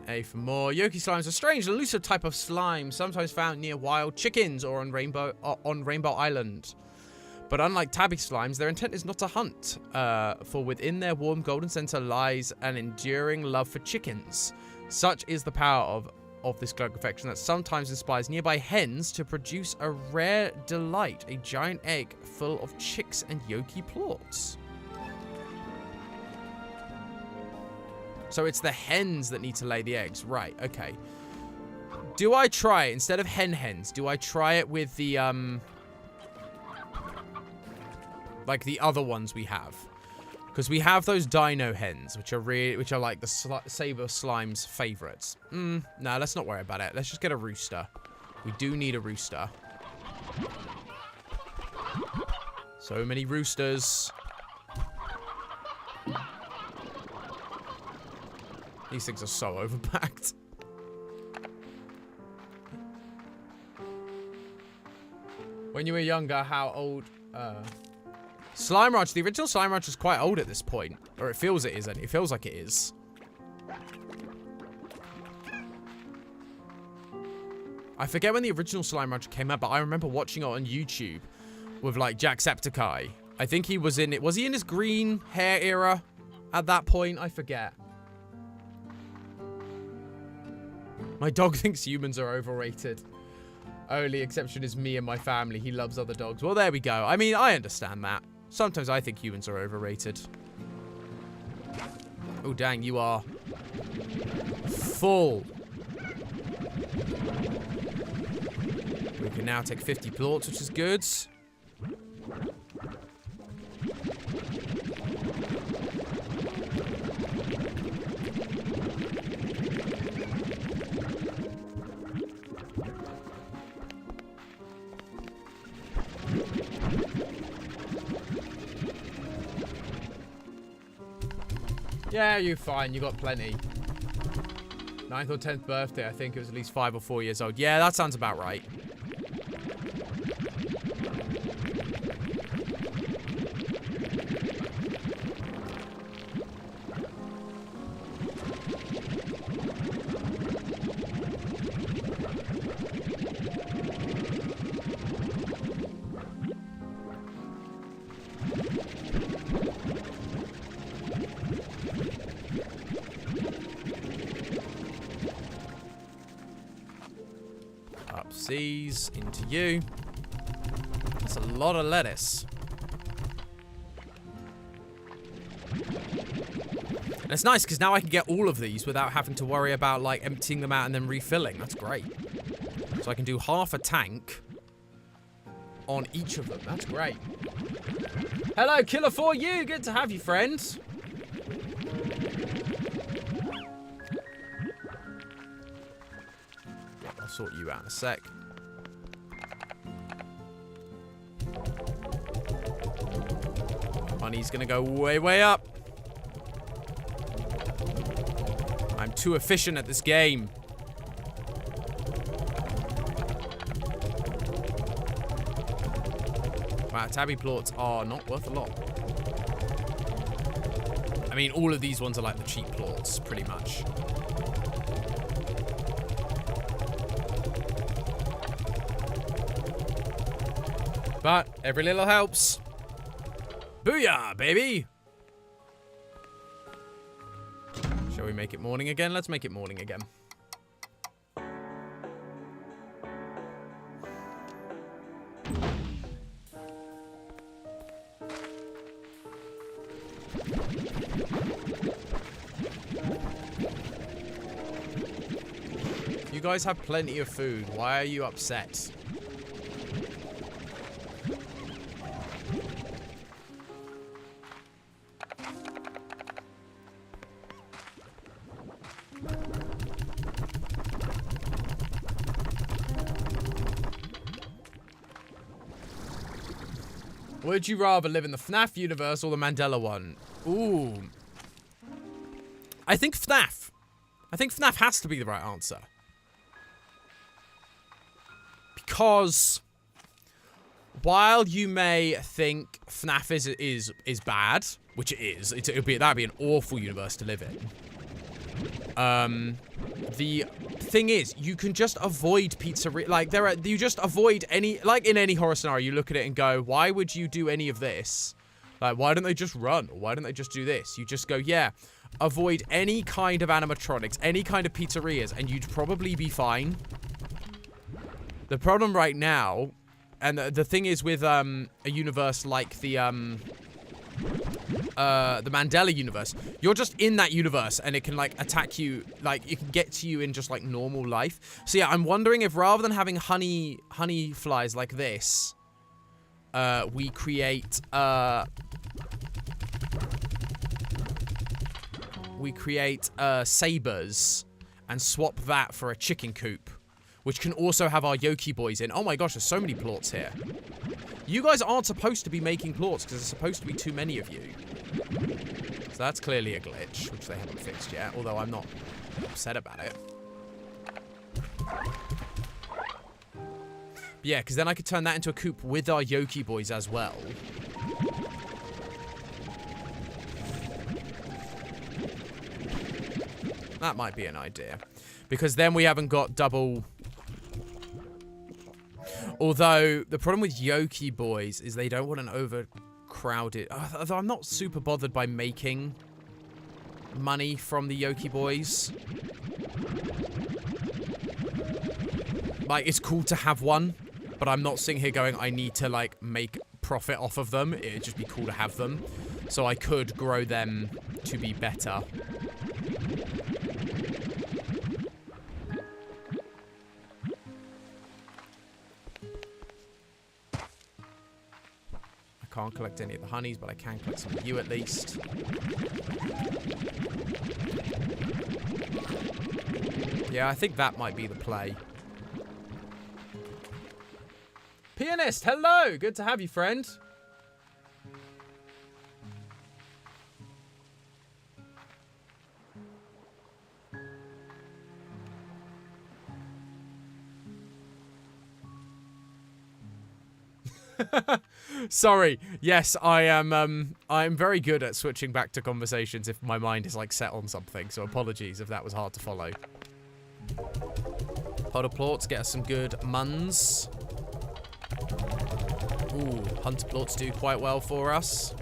A for more. Yolk Slime is a strange, elusive type of slime, sometimes found near wild chickens or on Rainbow Island. But unlike tabby slimes, their intent is not to hunt, for within their warm golden center lies an enduring love for chickens. Such is the power of this glug affection that sometimes inspires nearby hens to produce a rare delight, a giant egg full of chicks and yolky plorts. So it's the hens that need to lay the eggs. Right, okay. Do I try it, instead of hens, do I try it with the, like the other ones we have? Because we have those dino hens, which are like the Saber Slime's favorites. No, let's not worry about it. Let's just get a rooster. We do need a rooster. So many roosters. These things are so overpacked. When you were younger, how old? Slime Ranch. The original Slime Ranch is quite old at this point. Or it feels it is. It feels like it is. I forget when the original Slime Ranch came out, but I remember watching it on YouTube with, like, Jacksepticeye. I think he was in it. Was he in his green hair era at that point? I forget. My dog thinks humans are overrated. Only exception is me and my family. He loves other dogs. Well, there we go. I mean, I understand that. Sometimes I think humans are overrated. Oh, dang, you are full. We can now take 50 plorts, which is good. Yeah, you're fine. You got plenty. 9th or 10th birthday, I think it was at least 5 or 4 years old. Yeah, that sounds about right. C's into you. That's a lot of lettuce. And it's nice because now I can get all of these without having to worry about like emptying them out and then refilling. That's great. So I can do half a tank on each of them. That's great. Hello, Killer4U. Good to have you, friends. I'll sort you out in a sec. Money's gonna go way, way up. I'm too efficient at this game. Wow, tabby plorts are not worth a lot. I mean, all of these ones are like the cheap plorts, pretty much. But every little helps. Booyah, baby! Shall we make it morning again? Let's make it morning again. You guys have plenty of food. Why are you upset? Would you rather live in the FNAF universe or the Mandela one? Ooh. I think FNAF. I think FNAF has to be the right answer. Because while you may think FNAF is bad, which it is, that'd be an awful universe to live in. The thing is, you can just avoid pizzeria. Like you just avoid any. Like in any horror scenario, you look at it and go, "Why would you do any of this? Like, why don't they just run? Or why don't they just do this?" You just go, "Yeah, avoid any kind of animatronics, any kind of pizzerias, and you'd probably be fine." The problem right now, and the thing is with a universe like the Mandela universe, you're just in that universe and it can like attack you, like it can get to you in just like normal life. So yeah, I'm wondering if rather than having honey flies like this, we create sabers and swap that for a chicken coop, which can also have our Yoki boys in. Oh my gosh, there's so many plorts here. You guys aren't supposed to be making plorts because there's supposed to be too many of you. So that's clearly a glitch, which they haven't fixed yet, although I'm not upset about it. Yeah, because then I could turn that into a coop with our Yoki boys as well. That might be an idea. Because then we haven't got double... Although, the problem with Yoki boys is they don't want an overcrowded... Although I'm not super bothered by making money from the Yoki boys. Like, it's cool to have one. But I'm not sitting here going, I need to, like, make profit off of them. It'd just be cool to have them. So I could grow them to be better. I can't collect any of the honeys, but I can collect some of you at least. Yeah, I think that might be the play. Pianist, hello! Good to have you, friend. Sorry. Yes, I'm very good at switching back to conversations if my mind is like set on something, so apologies if that was hard to follow. Pot of plorts, get us some good muns. Ooh, hunter plorts do quite well for us.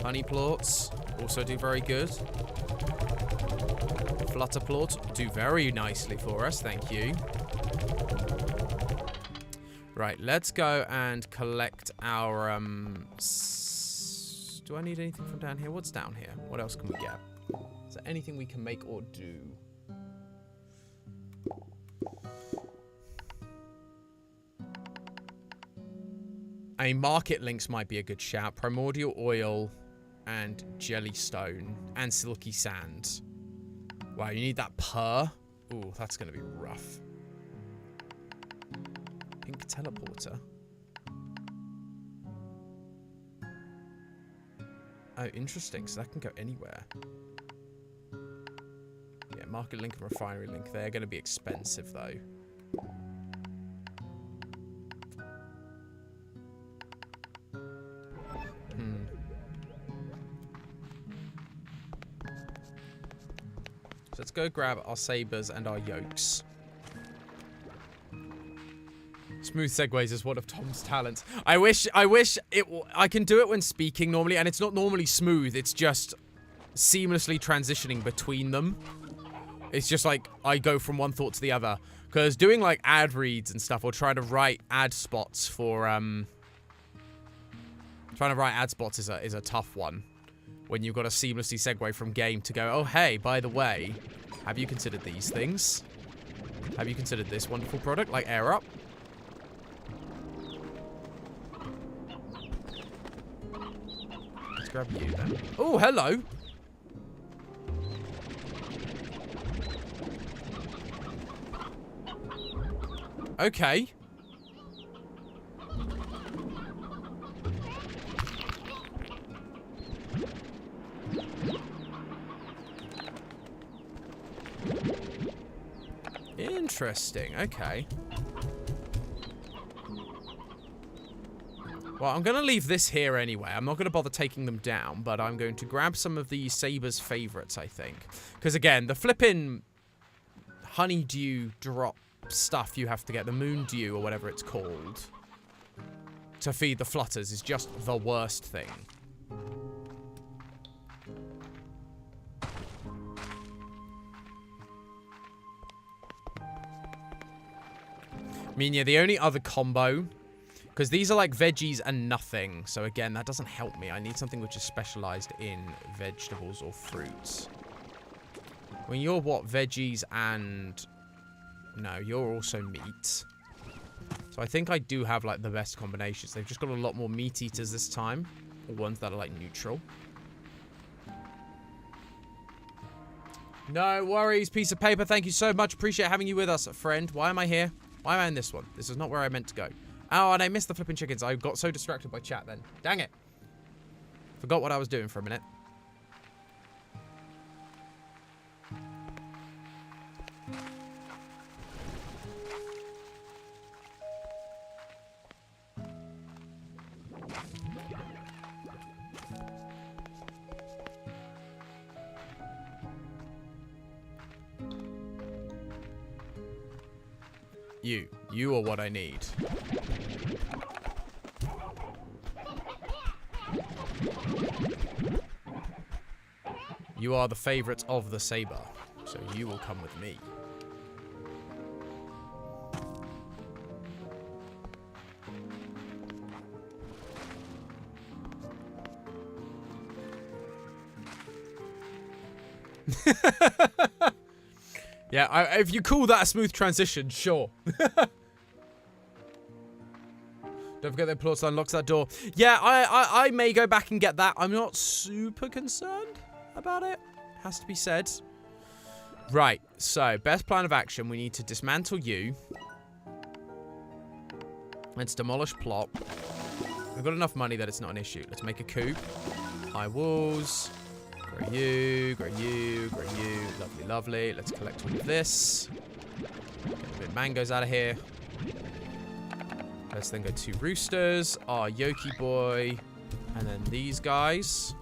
Honey plorts also do very good. Flutter plorts do very nicely for us, thank you. Right, let's go and collect our, do I need anything from down here? What's down here? What else can we get? Is there anything we can make or do? A market links might be a good shout. Primordial oil and jellystone and silky sand. Wow, you need that purr? Ooh, that's going to be rough. Pink teleporter. Oh, interesting. So that can go anywhere. Yeah, market link and refinery link. They're going to be expensive, though. So let's go grab our sabers and our yolks. Smooth segues is one of Tom's talents. I wish I can do it when speaking normally, and it's not normally smooth. It's just seamlessly transitioning between them. It's just like I go from one thought to the other. Because doing like ad reads and stuff, or trying to write ad spots for trying to write ad spots is a tough one. When you've got to seamlessly segue from game to go, oh hey, by the way, have you considered these things? Have you considered this wonderful product like Air Up? Let's grab you then. Oh, hello. Okay. Interesting. Okay. Well, I'm going to leave this here anyway. I'm not going to bother taking them down, but I'm going to grab some of the Saber's favorites, I think. Because, again, the flippin' honeydew drop stuff you have to get, the moon dew or whatever it's called, to feed the flutters is just the worst thing. I mean, yeah, the only other combo, because these are like veggies and nothing, so again, that doesn't help me. I need something which is specialized in vegetables or fruits. When you're what, veggies and... No, you're also meat. So I think I do have like the best combinations. They've just got a lot more meat eaters this time, or ones that are like neutral. No worries, piece of paper. Thank you so much. Appreciate having you with us, friend. Why am I here? Why am I in this one? This is not where I meant to go. Oh, and I missed the flipping chickens. I got so distracted by chat then. Dang it. Forgot what I was doing for a minute. You. You are what I need. You are the favorite of the saber, so you will come with me. Yeah, if you call that a smooth transition, sure. Don't forget that plot unlocks that door. Yeah, I may go back and get that. I'm not super concerned about it. Has to be said. Right, so best plan of action. We need to dismantle you. Let's demolish plot. We've got enough money that it's not an issue. Let's make a coup. High walls. Grow you, grow you, grow you. Lovely, lovely. Let's collect all of this. Get a bit of mangoes out of here. Let's then go to roosters. Our Yoki boy. And then these guys.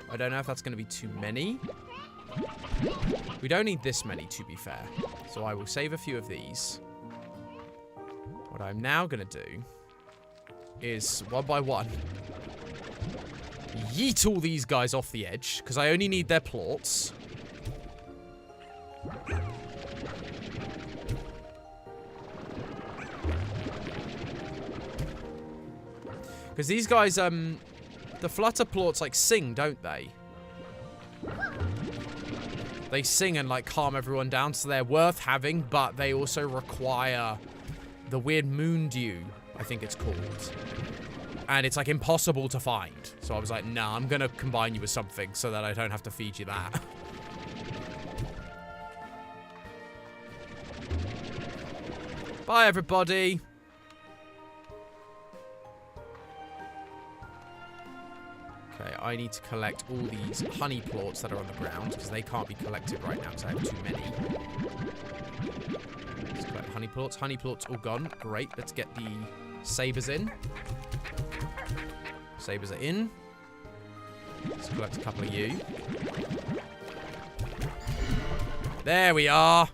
I don't know if that's going to be too many. We don't need this many, to be fair. So I will save a few of these. What I'm now going to do is, one by one, yeet all these guys off the edge, because I only need their plorts. Because these guys, the flutter plorts, like, sing, don't they? They sing and, like, calm everyone down, so they're worth having, but they also require the weird moon dew, I think it's called. And it's, like, impossible to find. So I was like, nah, I'm gonna combine you with something so that I don't have to feed you that. Bye, everybody. Okay, I need to collect all these honey plorts that are on the ground, because they can't be collected right now because I have too many. Let's collect honey plorts. Honey plorts all gone. Great. Let's get the sabers in. Sabers are in. Let's collect a couple of you. There we are.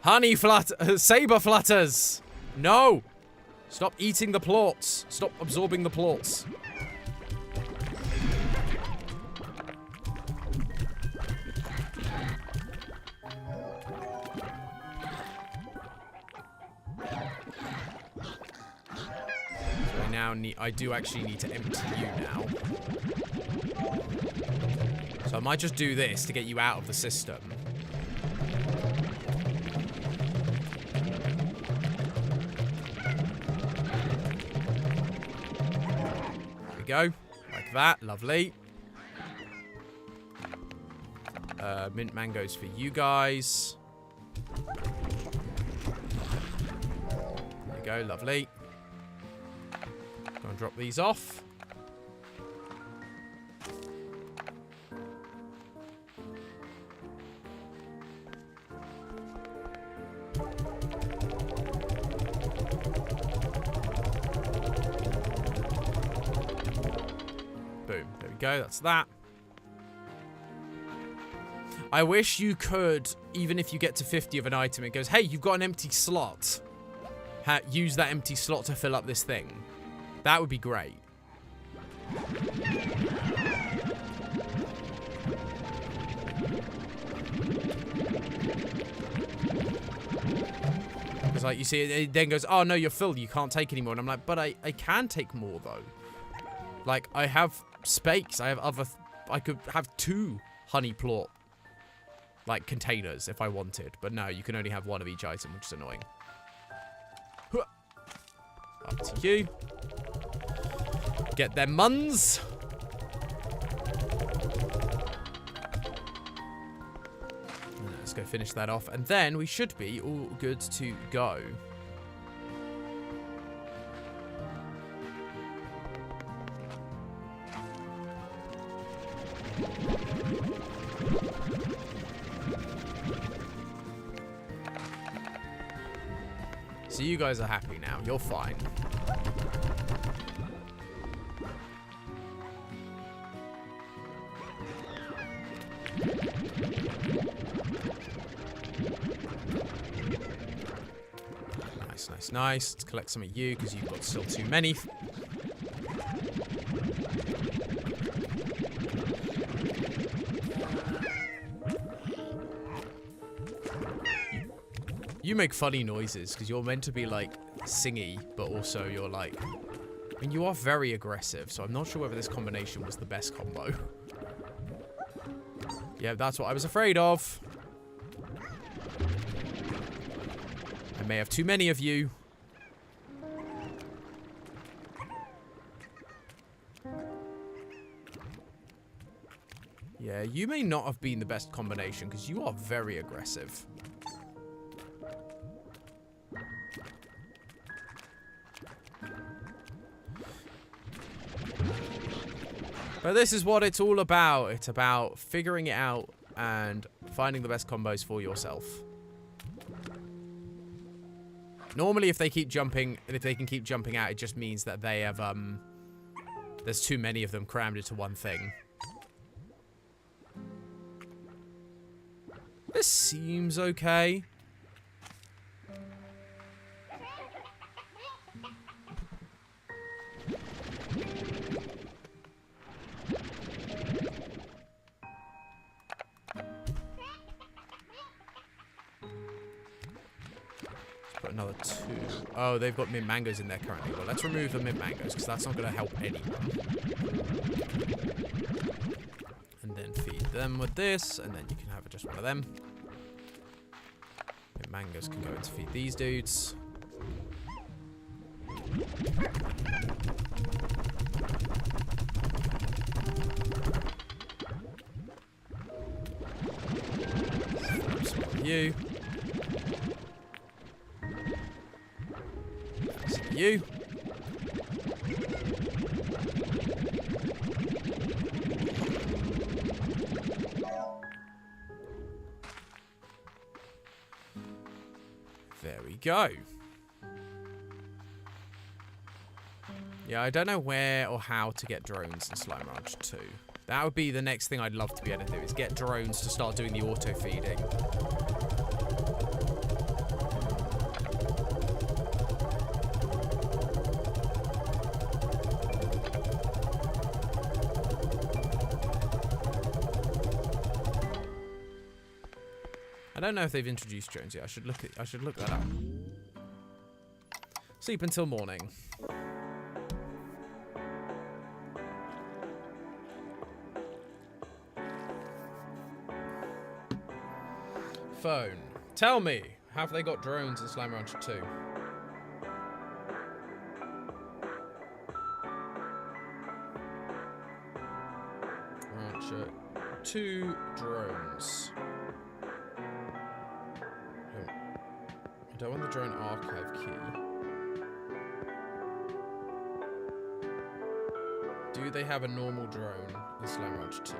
Honey saber flutters. No. Stop eating the plorts. Stop absorbing the plorts. I do actually need to empty you now. So I might just do this to get you out of the system. There we go. Like that. Lovely. Mint mangoes for you guys. There we go. Lovely. Gonna drop these off. Boom. There we go. That's that. I wish you could, even if you get to 50 of an item, it goes, hey, you've got an empty slot. Use that empty slot to fill up this thing. That would be great. Because, like, you see, it then goes, oh, no, you're full. You can't take anymore. And I'm like, but I can take more, though. Like, I have space. I have other... I could have 2 honey plort, like, containers if I wanted. But no, you can only have 1 of each item, which is annoying. Up to you. Get them muns. Let's go finish that off. And then we should be all good to go. So you guys are happy now. You're fine. Nice, nice. Let's collect some of you because you've got still too many. You make funny noises because you're meant to be like singy, but also you're like, I mean, you are very aggressive, so I'm not sure whether this combination was the best combo. Yeah, that's what I was afraid of. I may have too many of you. Yeah, you may not have been the best combination because you are very aggressive. But this is what it's all about. It's about figuring it out and finding the best combos for yourself. Normally, if they keep jumping, if they can keep jumping out, it just means that they have, there's too many of them crammed into one thing. This seems okay. Put another 2. Oh, they've got mint mangoes in there currently. Well, let's remove the mint mangoes because that's not going to help anyone. And then feed them with this, and then you can have just one of them. Mint mangoes can go in to feed these dudes. You. You. There we go. Yeah, I don't know where or how to get drones in Slime Rancher 2. That would be the next thing I'd love to be able to do, is get drones to start doing the auto-feeding. I don't know if they've introduced drones yet. I should look that up. Sleep until morning. Phone. Tell me, have they got drones in Slime Rancher 2? Rancher 2 drones. I don't want the drone archive key. Do they have a normal drone in Slime Rancher 2?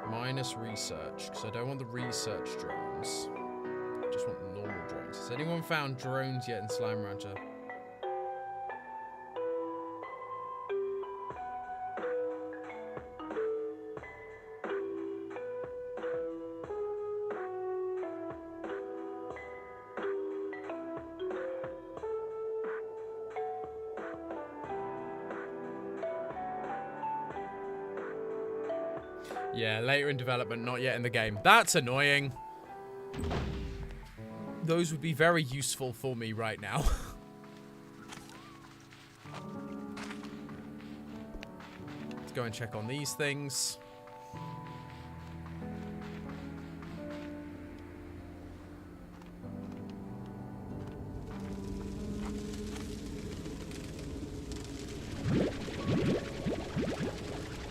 Minus research, because I don't want the research drones. I just want the normal drones. Has anyone found drones yet in Slime Rancher? Yeah, later in development, not yet in the game. That's annoying. Those would be very useful for me right now. Let's go and check on these things.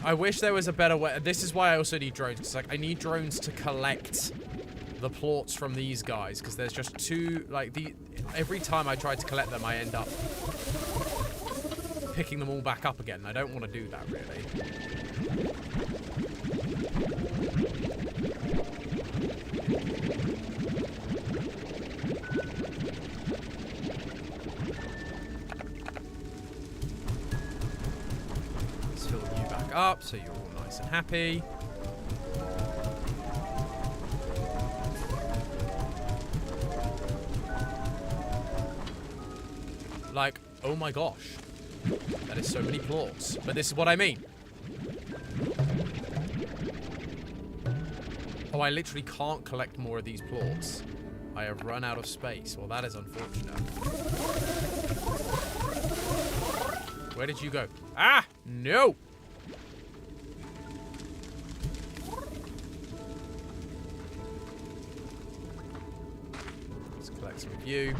I wish there was a better way. This is why I also need drones. Because like, I need drones to collect the plorts from these guys. Because there's just too... Like, every time I try to collect them, I end up picking them all back up again. I don't want to do that, really. Up, so you're all nice and happy. Like, oh my gosh. That is so many plorts. But this is what I mean. Oh, I literally can't collect more of these plorts. I have run out of space. Well, that is unfortunate. Where did you go? Ah! No! Let's collect some of you.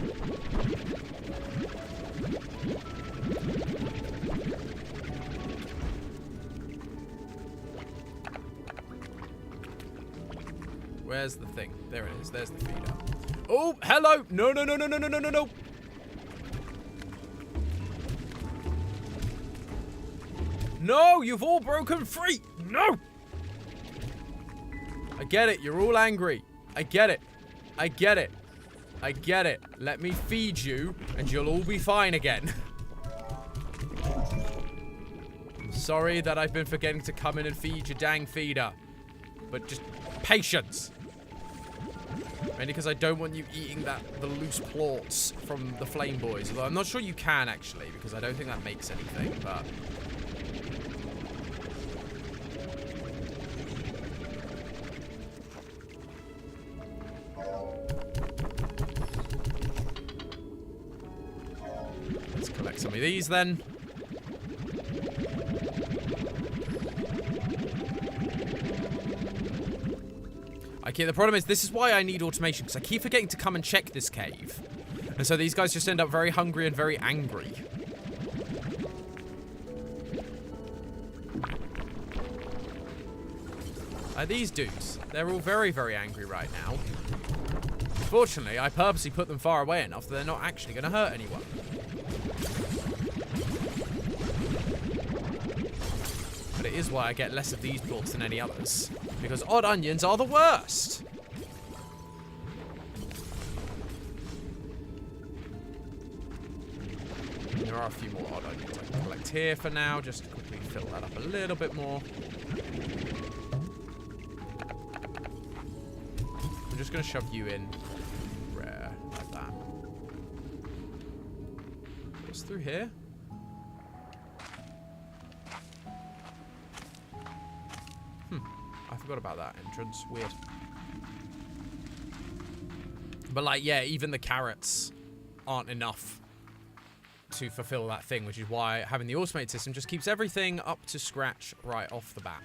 Where's the thing? There it is. There's the feeder. Oh, hello! No, no, no, no, no, no, no, no, no! No, you've all broken free! No! I get it. You're all angry. I get it. I get it. I get it. Let me feed you, and you'll all be fine again. I'm sorry that I've been forgetting to come in and feed your dang feeder. But just patience. Mainly because I don't want you eating the loose plorts from the flame boys. Although I'm not sure you can, actually, because I don't think that makes anything, but... let's collect some of these, then. Okay, the problem is, this is why I need automation, because I keep forgetting to come and check this cave. And so these guys just end up very hungry and very angry. These dudes, they're all very, very angry right now. Fortunately, I purposely put them far away enough that they're not actually going to hurt anyone. But it is why I get less of these plorts than any others. Because odd onions are the worst. There are a few more odd onions I can collect here for now, just to quickly fill that up a little bit more. I'm just going to shove you in rare, like that. What's through here? I forgot about that entrance. Weird. But, like, yeah, even the carrots aren't enough to fulfill that thing, which is why having the automated system just keeps everything up to scratch right off the bat.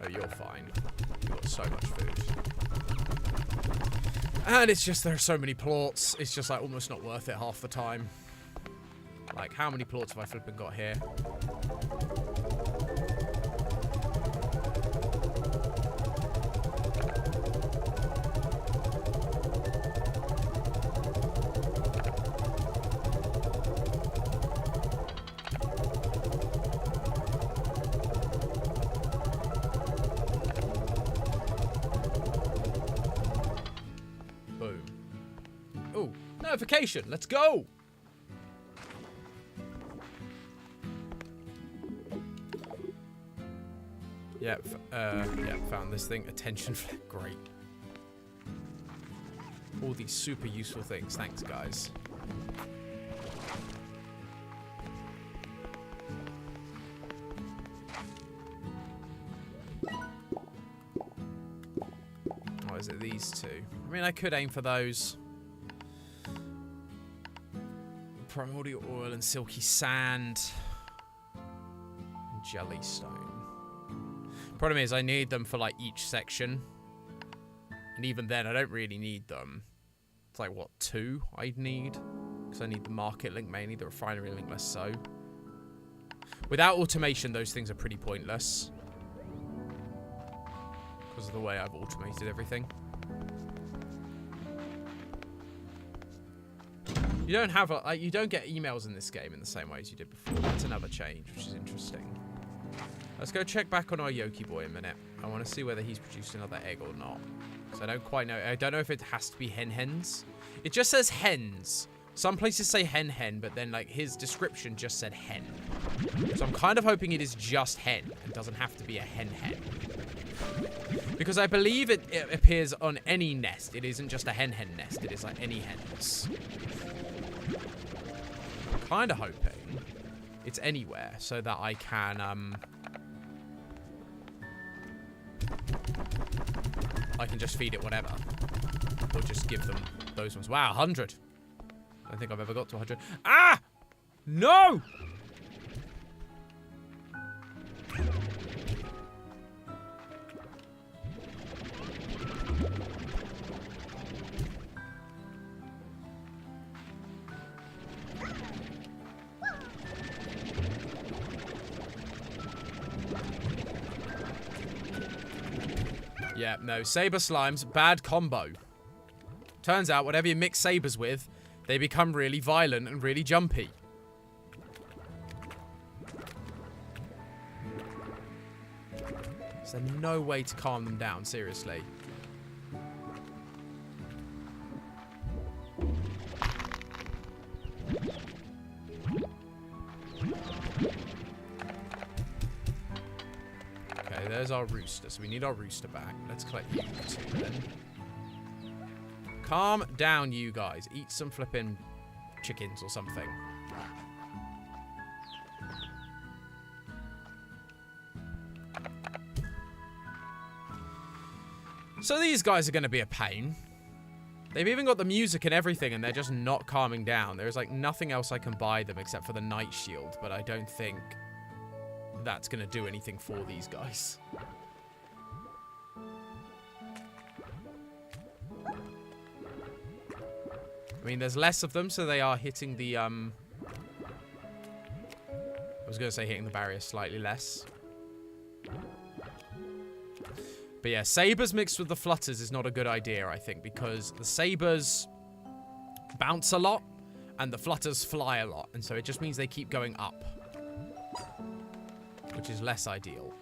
Oh, you're fine. You've got so much food. And it's just, there are so many plorts. It's just, like, almost not worth it half the time. Like, how many plorts have I flipping got here? Notification. Let's go. Yeah, found this thing. Attention flame. Great. All these super useful things. Thanks, guys. Or is it these two? I mean, I could aim for those. Primordial oil and silky sand. And jellystone. Problem is, I need them for, like, each section. And even then, I don't really need them. It's like, what, 2 I'd need? Because I need the market link mainly, the refinery link less so. Without automation, those things are pretty pointless. Because of the way I've automated everything. You don't have you don't get emails in this game in the same way as you did before. That's another change, which is interesting. Let's go check back on our Yoki boy a minute. I want to see whether he's produced another egg or not. Because I don't quite know. I don't know if it has to be hens. It just says hens, Some places say hen hen, but then like his description just said hen. So I'm kind of hoping it is just hen and doesn't have to be a hen hen. Because I believe it appears on any nest. It isn't just a hen hen nest. It is like any hens. I'm kind of hoping it's anywhere so that I can just feed it whatever. Or just give them those ones. Wow, 100. I don't think I've ever got to 100. Ah! No! Yeah, no. Saber slimes, bad combo. Turns out, whatever you mix sabers with, they become really violent and really jumpy. Is there no way to calm them down? Seriously. Okay, there's our rooster. So we need our rooster back. Let's collect you two then. Calm down, you guys. Eat some flipping chickens or something. So these guys are going to be a pain. They've even got the music and everything, and they're just not calming down. There's like nothing else I can buy them except for the night shield, but I don't think that's going to do anything for these guys. I mean, there's less of them, so they are hitting the, I was going to say hitting the barrier slightly less. But yeah, sabers mixed with the flutters is not a good idea, I think, because the sabers bounce a lot, and the flutters fly a lot, and so it just means they keep going up, which is less ideal.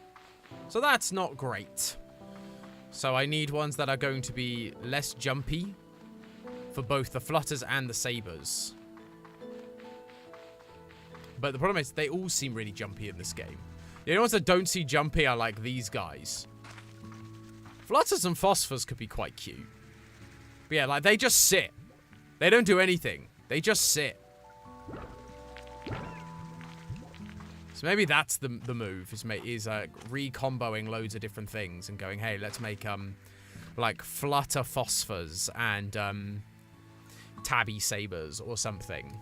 So that's not great. So I need ones that are going to be less jumpy, for both the flutters and the sabers. But the problem is they all seem really jumpy in this game. The only ones that don't seem jumpy are like these guys. Flutters and phosphors could be quite cute. But yeah, like they just sit. They don't do anything. They just sit. So maybe that's the move, is recomboing loads of different things and going, hey, let's make like flutter phosphors and tabby sabers or something.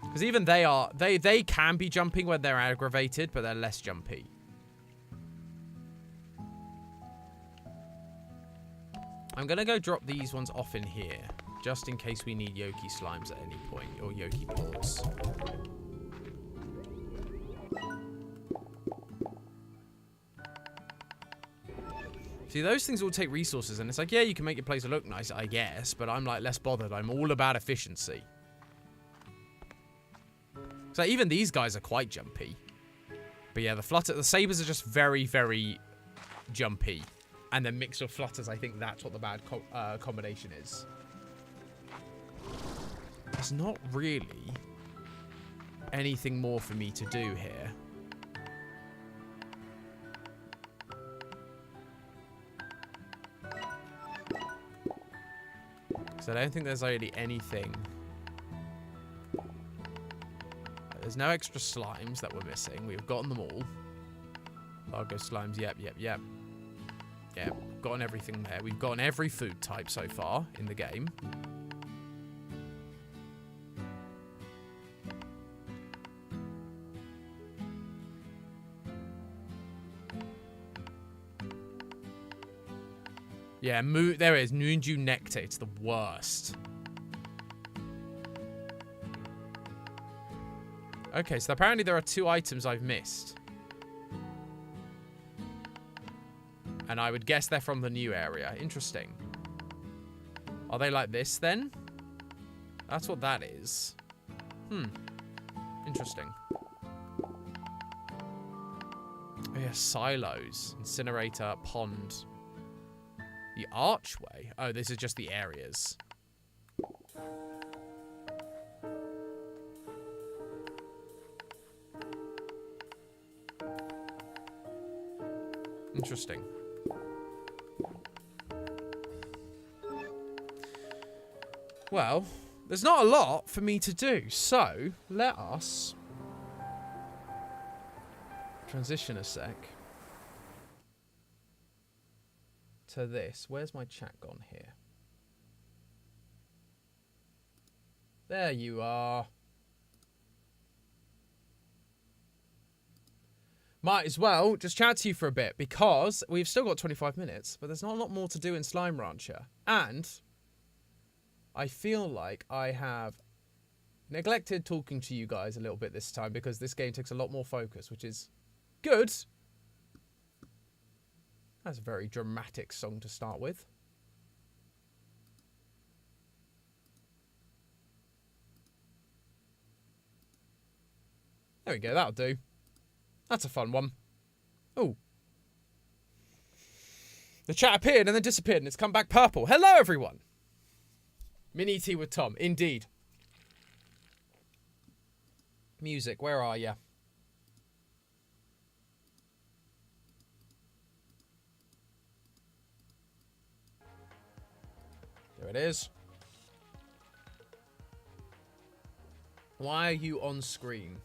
Because even they can be jumping when they're aggravated, but they're less jumpy. I'm gonna go drop these ones off in here, just in case we need Yolk Slimes at any point, or Yolk Pods. See, those things all take resources, and it's like, yeah, you can make your place look nice, I guess, but I'm, like, less bothered. I'm all about efficiency. So even these guys are quite jumpy. But yeah, the sabers are just very, very jumpy. And then mixed with flutters, I think that's what the bad combination is. There's not really anything more for me to do here. So I don't think there's really anything. There's no extra slimes that we're missing. We've gotten them all. Largo slimes, yep. Yeah, we've gotten everything there. We've gotten every food type so far in the game. Yeah, there it is. Moondew Nectar. It's the worst. Okay, so apparently there are 2 items I've missed. And I would guess they're from the new area. Interesting. Are they like this, then? That's what that is. Interesting. Oh, yeah, silos. Incinerator, pond. The archway? Oh, this is just the areas. Interesting. Well, there's not a lot for me to do, so let us transition a sec to this. Where's my chat gone here? There you are. Might as well just chat to you for a bit, because we've still got 25 minutes, but there's not a lot more to do in Slime Rancher. And I feel like I have neglected talking to you guys a little bit this time, because this game takes a lot more focus, which is good. That's a very dramatic song to start with. There we go, that'll do. That's a fun one. Oh. The chat appeared and then disappeared, and it's come back purple. Hello, everyone. Mini tea with Tom, indeed. Music, where are you? There it is. Why are you on screen?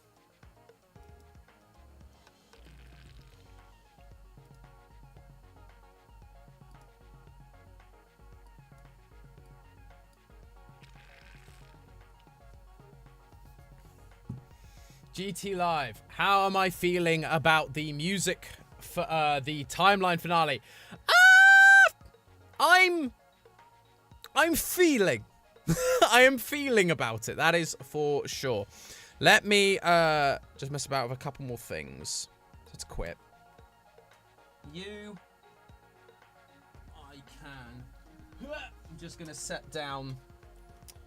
GT Live, how am I feeling about the music for the timeline finale? I'm feeling. I am feeling about it. That is for sure. Let me just mess about with a couple more things. Let's quit. I can. I'm just gonna set down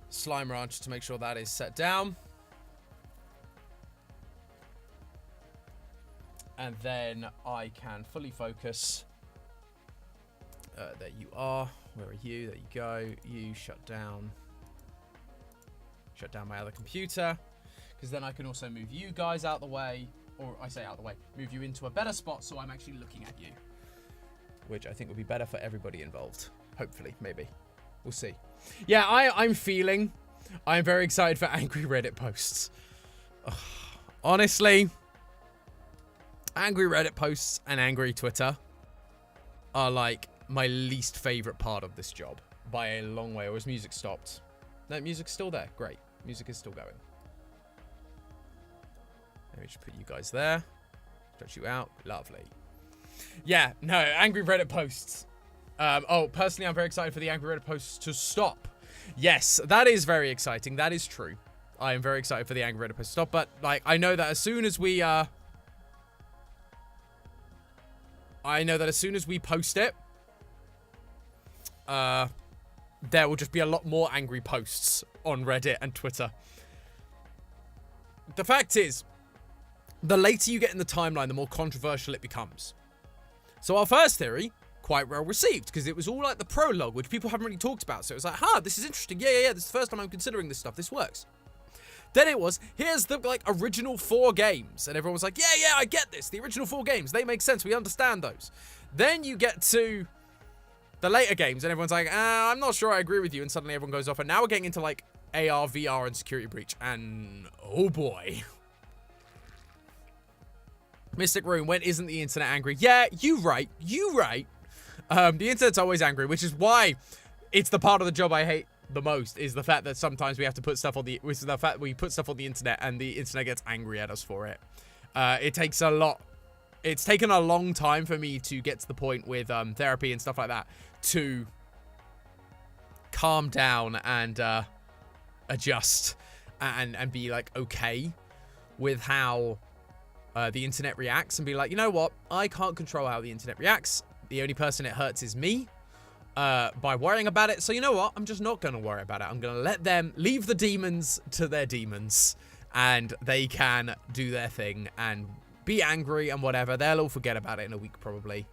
Slime Ranch to make sure that is set down. And then I can fully focus. There you are. Where are you? There you go. You shut down. Shut down my other computer. Because then I can also move you guys out the way. Or I say out the way. Move you into a better spot so I'm actually looking at you. Which I think would be better for everybody involved. Hopefully. Maybe. We'll see. Yeah, I'm feeling. I'm very excited for angry Reddit posts. Ugh. Honestly, angry Reddit posts and angry Twitter are like my least favorite part of this job by a long way. Or has music stopped? No, music's still there. Great. Music is still going. Let me just put you guys there. Stretch you out. Lovely. Yeah, no, angry Reddit posts. Oh, personally, I'm very excited for the angry Reddit posts to stop. Yes, that is very exciting. That is true. I am very excited for the angry Reddit posts to stop. But, like, I know that as soon as we, post it, there will just be a lot more angry posts on Reddit and Twitter. The fact is, the later you get in the timeline, the more controversial it becomes. So our first theory, quite well received, because it was all like the prologue, which people haven't really talked about. So it was like, this is interesting. Yeah, this is the first time I'm considering this stuff. This works. Then it was, here's the, like, original 4 games. And everyone was like, yeah, I get this. The original 4 games, they make sense. We understand those. Then you get to the later games, and everyone's like, I'm not sure I agree with you. And suddenly everyone goes off. And now we're getting into, like, AR, VR, and Security Breach. And, oh boy. Mystic Room, when isn't the internet angry? Yeah, you right. The internet's always angry, which is why it's the part of the job I hate the most, is the fact that sometimes we have to put stuff on the internet and the internet gets angry at us for it. It's taken a long time for me to get to the point with therapy and stuff like that to calm down and adjust and be like okay with how the internet reacts, and be like, you know what, I can't control how the internet reacts. The only person it hurts is me. By worrying about it. So you know what? I'm just not going to worry about it. I'm going to let them leave the demons to their demons, and they can do their thing and be angry and whatever. They'll all forget about it in a week probably.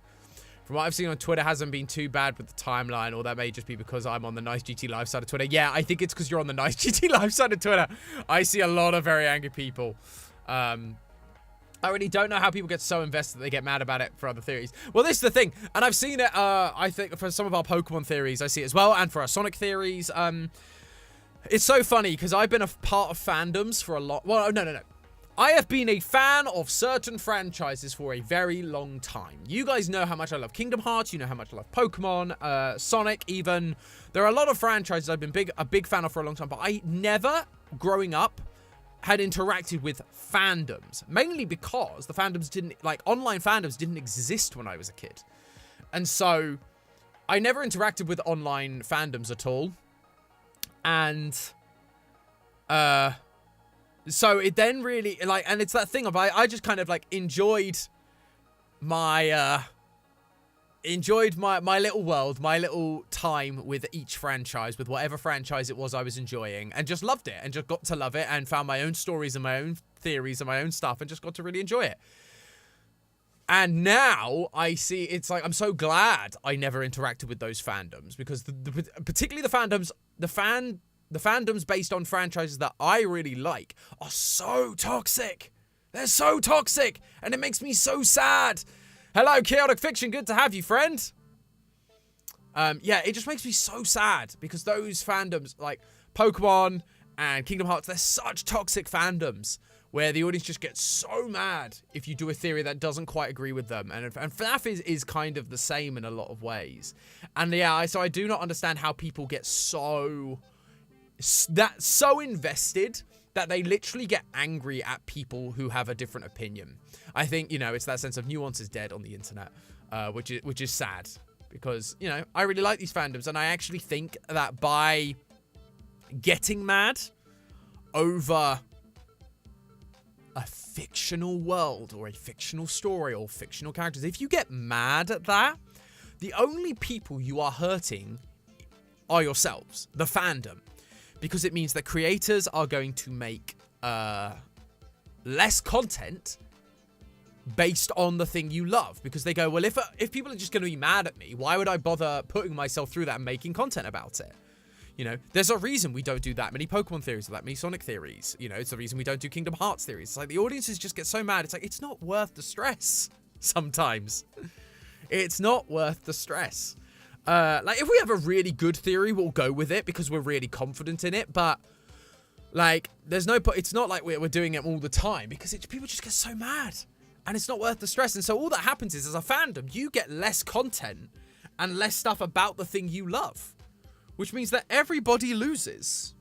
From what I've seen on Twitter, hasn't been too bad with the timeline, or that may just be because I'm on the Nice GT Live side of Twitter. Yeah, I think it's because you're on the Nice GT Live side of Twitter. I see a lot of very angry people. I really don't know how people get so invested that they get mad about it for other theories. Well, this is the thing, and I've seen it, I think, for some of our Pokemon theories, I see it as well, and for our Sonic theories. It's so funny, because I've been a part of fandoms for a lot. Well, no. I have been a fan of certain franchises for a very long time. You guys know how much I love Kingdom Hearts. You know how much I love Pokemon, Sonic even. There are a lot of franchises I've been a big fan of for a long time, but I never, growing up, had interacted with fandoms. Mainly because the fandoms didn't, like, online fandoms didn't exist when I was a kid. And so, I never interacted with online fandoms at all. And, so it then really, like, and it's that thing of, I just kind of, like, enjoyed my little world, my little time with each franchise, with whatever franchise it was I was enjoying, and just loved it, and just got to love it, and found my own stories and my own theories and my own stuff, and just got to really enjoy it. And now I see, it's like, I'm so glad I never interacted with those fandoms, because particularly the fandoms, the fandoms based on franchises that I really like are so toxic. They're so toxic, and it makes me so sad. Hello, Chaotic Fiction. Good to have you, friend. Yeah, it just makes me so sad, because those fandoms, like Pokemon and Kingdom Hearts, they're such toxic fandoms where the audience just gets so mad if you do a theory that doesn't quite agree with them. And FNAF is kind of the same in a lot of ways. And yeah, so I do not understand how people get so invested that they literally get angry at people who have a different opinion. I think, you know, it's that sense of nuance is dead on the internet, which is sad, because, you know, I really like these fandoms, and I actually think that by getting mad over a fictional world or a fictional story or fictional characters, if you get mad at that, the only people you are hurting are yourselves, the fandom. Because it means that creators are going to make less content based on the thing you love. Because they go, well, if people are just going to be mad at me, why would I bother putting myself through that and making content about it? You know, there's a reason we don't do that many Pokemon theories or that many Sonic theories. You know, it's the reason we don't do Kingdom Hearts theories. It's like the audiences just get so mad. It's like, it's not worth the stress sometimes. It's not worth the stress. Like, if we have a really good theory, we'll go with it because we're really confident in it. But, like, there's no point. It's not like we're doing it all the time, because people just get so mad. And it's not worth the stress. And so all that happens is, as a fandom, you get less content and less stuff about the thing you love. Which means that everybody loses.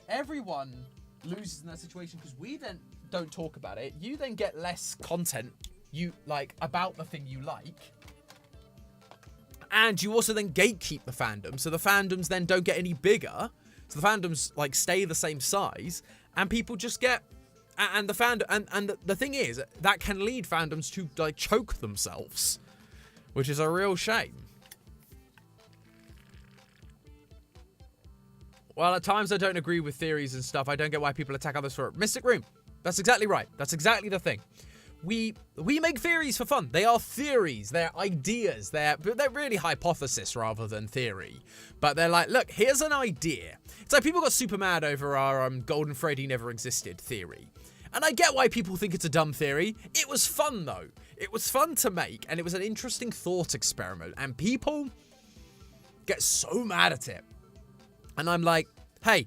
Everyone loses in that situation, because we then don't talk about it. You then get less content about the thing you like. And you also then gatekeep the fandom, so the fandoms then don't get any bigger. So the fandoms, like, stay the same size, and people just get... And the fandom... And the thing is, that can lead fandoms to, like, choke themselves, which is a real shame. Well, at times I don't agree with theories and stuff. I don't get why people attack others for it. Mystic Room. That's exactly right. That's exactly the thing. We make theories for fun. They are theories. They're ideas. They're really hypothesis rather than theory. But they're like, look, here's an idea. It's like people got super mad over our Golden Freddy never existed theory. And I get why people think it's a dumb theory. It was fun, though. It was fun to make, and it was an interesting thought experiment. And people get so mad at it. And I'm like, hey,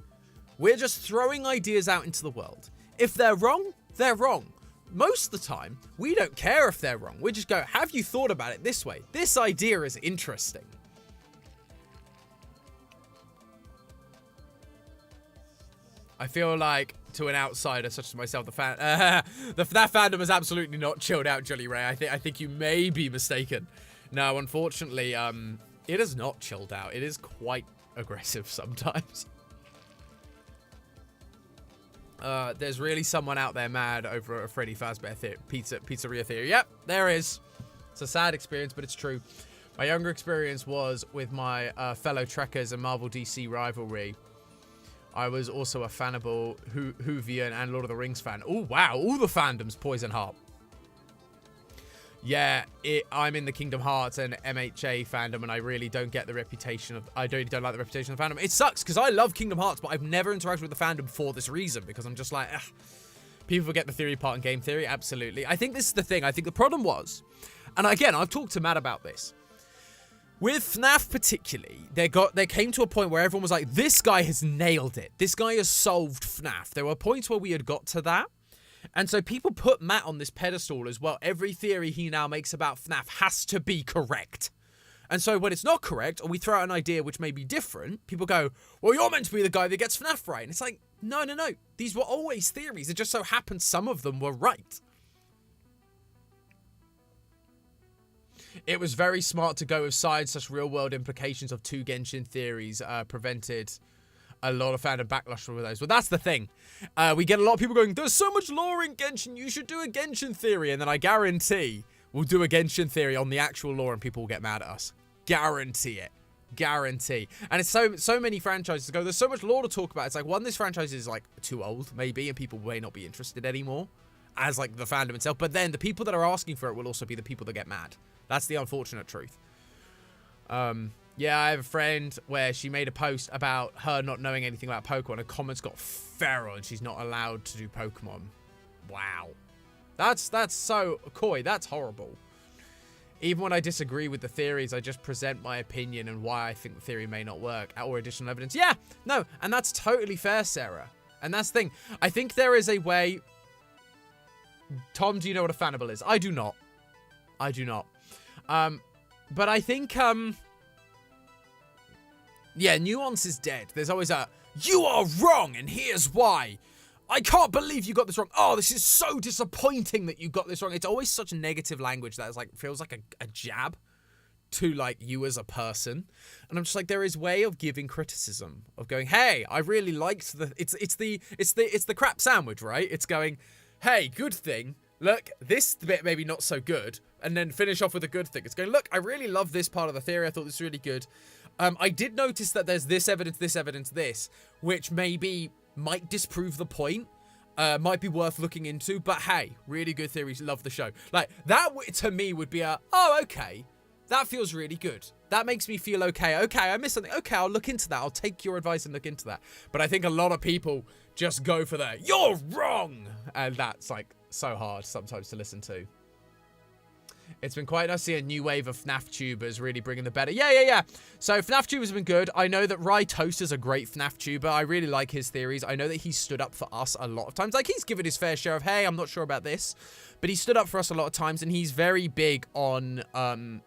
we're just throwing ideas out into the world. If they're wrong, they're wrong. Most of the time, we don't care if they're wrong. We just go, have you thought about it this way? This idea is interesting. I feel like, to an outsider such as myself, that fandom is absolutely not chilled out, Jolly Ray. I think you may be mistaken. No, unfortunately, it is not chilled out. It is quite aggressive sometimes. There's really someone out there mad over a Freddy Fazbear pizzeria theory. Yep, there is. It's a sad experience, but it's true. My younger experience was with my fellow Trekkers and Marvel DC rivalry. I was also a Fanable, Whovian, and Lord of the Rings fan. Oh, wow. All the fandoms, Poison Heart. Yeah, I'm in the Kingdom Hearts and MHA fandom, and I really don't get the reputation of... I really don't like the reputation of the fandom. It sucks, because I love Kingdom Hearts, but I've never interacted with the fandom for this reason, because I'm just like, People forget the theory part and game theory. Absolutely. I think this is the thing. I think the problem was, and again, I've talked to Matt about this. With FNAF particularly, they came to a point where everyone was like, this guy has nailed it. This guy has solved FNAF. There were points where we had got to that. And so people put Matt on this pedestal as well. Every theory he now makes about FNAF has to be correct. And so when it's not correct, or we throw out an idea which may be different, people go, well, you're meant to be the guy that gets FNAF right. And it's like, no. These were always theories. It just so happened some of them were right. It was very smart to go with science such real-world implications of 2 Genshin theories prevented a lot of fandom backlash for those. But that's the thing. We get a lot of people going, there's so much lore in Genshin, you should do a Genshin theory. And then I guarantee we'll do a Genshin theory on the actual lore and people will get mad at us. Guarantee it. Guarantee. And it's so many franchises to go, there's so much lore to talk about. It's like, one, this franchise is like too old, maybe, and people may not be interested anymore as like the fandom itself. But then the people that are asking for it will also be the people that get mad. That's the unfortunate truth. Yeah, I have a friend where she made a post about her not knowing anything about Pokemon. Her comments got feral and she's not allowed to do Pokemon. Wow. That's so coy. That's horrible. Even when I disagree with the theories, I just present my opinion and why I think the theory may not work or additional evidence. Yeah, no, and that's totally fair, Sarah. And that's the thing. I think there is a way... Tom, do you know what a fanable is? I do not. I do not. But I think, yeah, nuance is dead. There's always a, you are wrong, and here's why. I can't believe you got this wrong. Oh, this is so disappointing that you got this wrong. It's always such a negative language that is like, feels like a jab to like you as a person. And I'm just like, there is way of giving criticism, of going, hey, I really liked it's the crap sandwich, right? It's going, hey, good thing. Look, this bit maybe not so good, and then finish off with a good thing. It's going, look, I really love this part of the theory. I thought this was really good. I did notice that there's this evidence, this, which maybe might disprove the point, might be worth looking into, but hey, really good theories, love the show. Like, that to me would be oh, okay, that feels really good. That makes me feel okay. Okay, I missed something. Okay, I'll look into that. I'll take your advice and look into that. But I think a lot of people just go for the, you're wrong! And that's like, so hard sometimes to listen to. It's been quite nice to see a new wave of FNAF tubers really bringing the better. Yeah. So FNAF tubers have been good. I know that Rye Toaster's a great FNAF tuber. I really like his theories. I know that he stood up for us a lot of times. Like, he's given his fair share of, hey, I'm not sure about this. But he stood up for us a lot of times, and he's very big on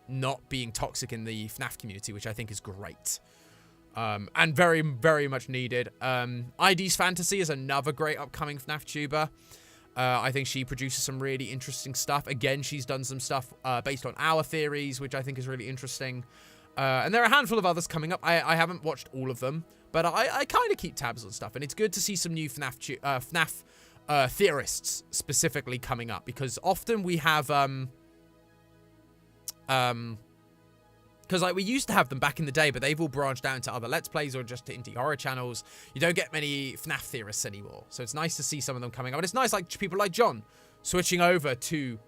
not being toxic in the FNAF community, which I think is great. And very, very much needed. ID's Fantasy is another great upcoming FNAF tuber. I think she produces some really interesting stuff. Again, she's done some stuff based on our theories, which I think is really interesting. And there are a handful of others coming up. I haven't watched all of them, but I kind of keep tabs on stuff. And it's good to see some new FNAF theorists specifically coming up, because often we have... because like we used to have them back in the day, but they've all branched out into other Let's Plays or just to indie horror channels. You don't get many FNAF theorists anymore. So it's nice to see some of them coming up. And it's nice, like, people like John switching over to